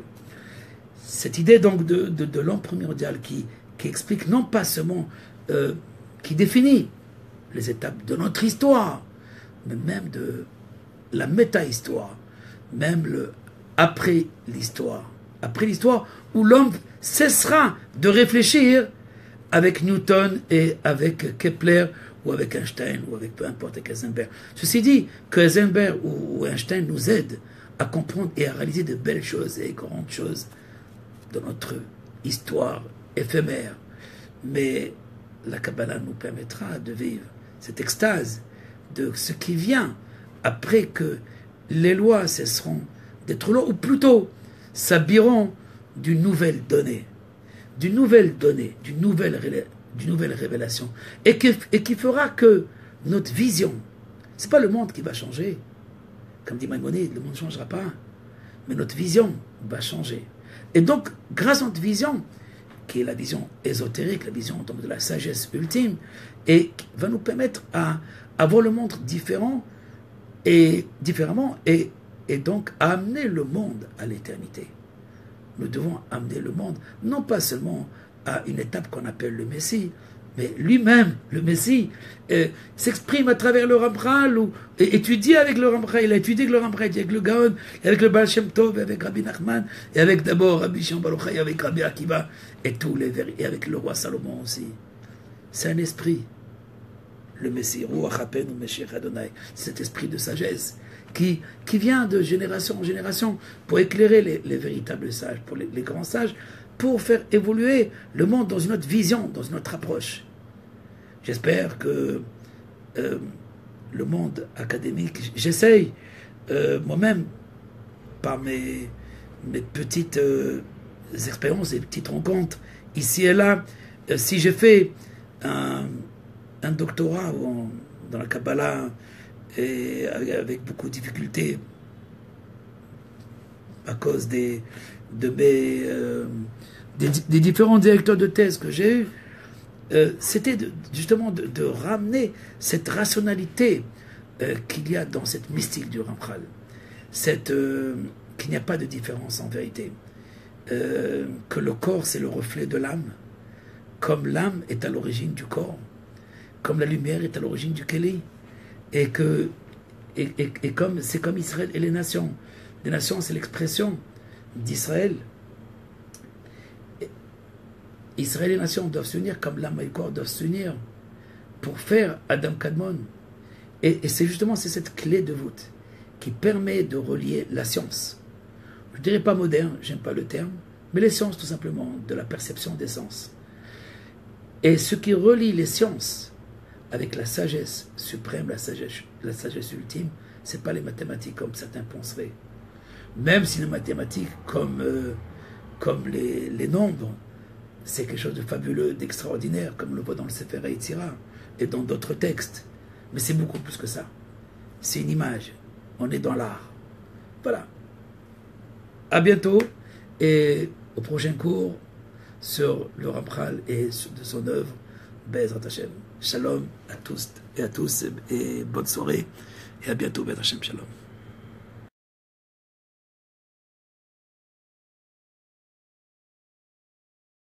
cette idée donc de l'homme primordial qui explique non pas seulement, qui définit les étapes de notre histoire, mais même de la méta-histoire, même le après l'histoire où l'homme cessera de réfléchir avec Newton et avec Kepler ou avec Einstein ou avec peu importe avec Heisenberg. Ceci dit, que Heisenberg ou Einstein nous aident à comprendre et à réaliser de belles choses et grandes choses dans notre histoire éphémère. Mais la Kabbalah nous permettra de vivre cette extase de ce qui vient après que les lois cesseront d'être lois, ou plutôt s'habilleront d'une nouvelle donnée, d'une nouvelle révélation, et qui fera que notre vision, c'est pas le monde qui va changer, comme dit Maïmonide, le monde ne changera pas, mais notre vision va changer. Et donc, grâce à notre vision, qui est la vision ésotérique, la vision donc de la sagesse ultime, et qui va nous permettre à voir le monde différemment, et donc à amener le monde à l'éternité. Nous devons amener le monde, non pas seulement à une étape qu'on appelle le Messie, mais lui-même, le Messie, s'exprime à travers le Ramchal, ou étudie avec le Ramchal. Il a étudié avec le Ramchal, avec le Gaon, avec le Baal Shem Tov, avec Rabbi Nachman, et avec d'abord Rabbi Shimon Bar Yochai, avec Rabbi Akiva, et avec le roi Salomon aussi. C'est un esprit, le Messie, Ruach HaPen ou Meshiach Adonai, cet esprit de sagesse, qui vient de génération en génération pour éclairer les véritables sages, pour les grands sages, pour faire évoluer le monde dans une autre vision, dans une autre approche. J'espère que le monde académique, j'essaye moi-même, par mes petites expériences et petites rencontres, ici et là, si j'ai fait un doctorat dans la Kabbalah, et avec beaucoup de difficultés à cause des différents directeurs de thèse que j'ai eus, c'était justement de ramener cette rationalité qu'il y a dans cette mystique du Ramchal, qu'il n'y a pas de différence en vérité, que le corps c'est le reflet de l'âme, comme l'âme est à l'origine du corps, comme la lumière est à l'origine du Keli, et comme c'est comme Israël et les nations. Les nations, c'est l'expression d'Israël. Israël et les nations doivent s'unir comme l'âme et le corps doivent s'unir pour faire Adam Kadmon. Et c'est justement cette clé de voûte qui permet de relier la science. Je ne dirais pas moderne, j'aime pas le terme, mais les sciences tout simplement, de la perception des sens. Et ce qui relie les sciences avec la sagesse suprême, la sagesse ultime, c'est pas les mathématiques comme certains penseraient. Même si les mathématiques, comme les nombres, c'est quelque chose de fabuleux, d'extraordinaire, comme on le voit dans le Sefer HaYetzirah et dans d'autres textes. Mais c'est beaucoup plus que ça. C'est une image. On est dans l'art. Voilà. À bientôt et au prochain cours sur le Ramchal et de son œuvre, Be'ezrat Hashem. Shalom à tous et bonne soirée et à bientôt, Be'ezrat Hashem, shalom.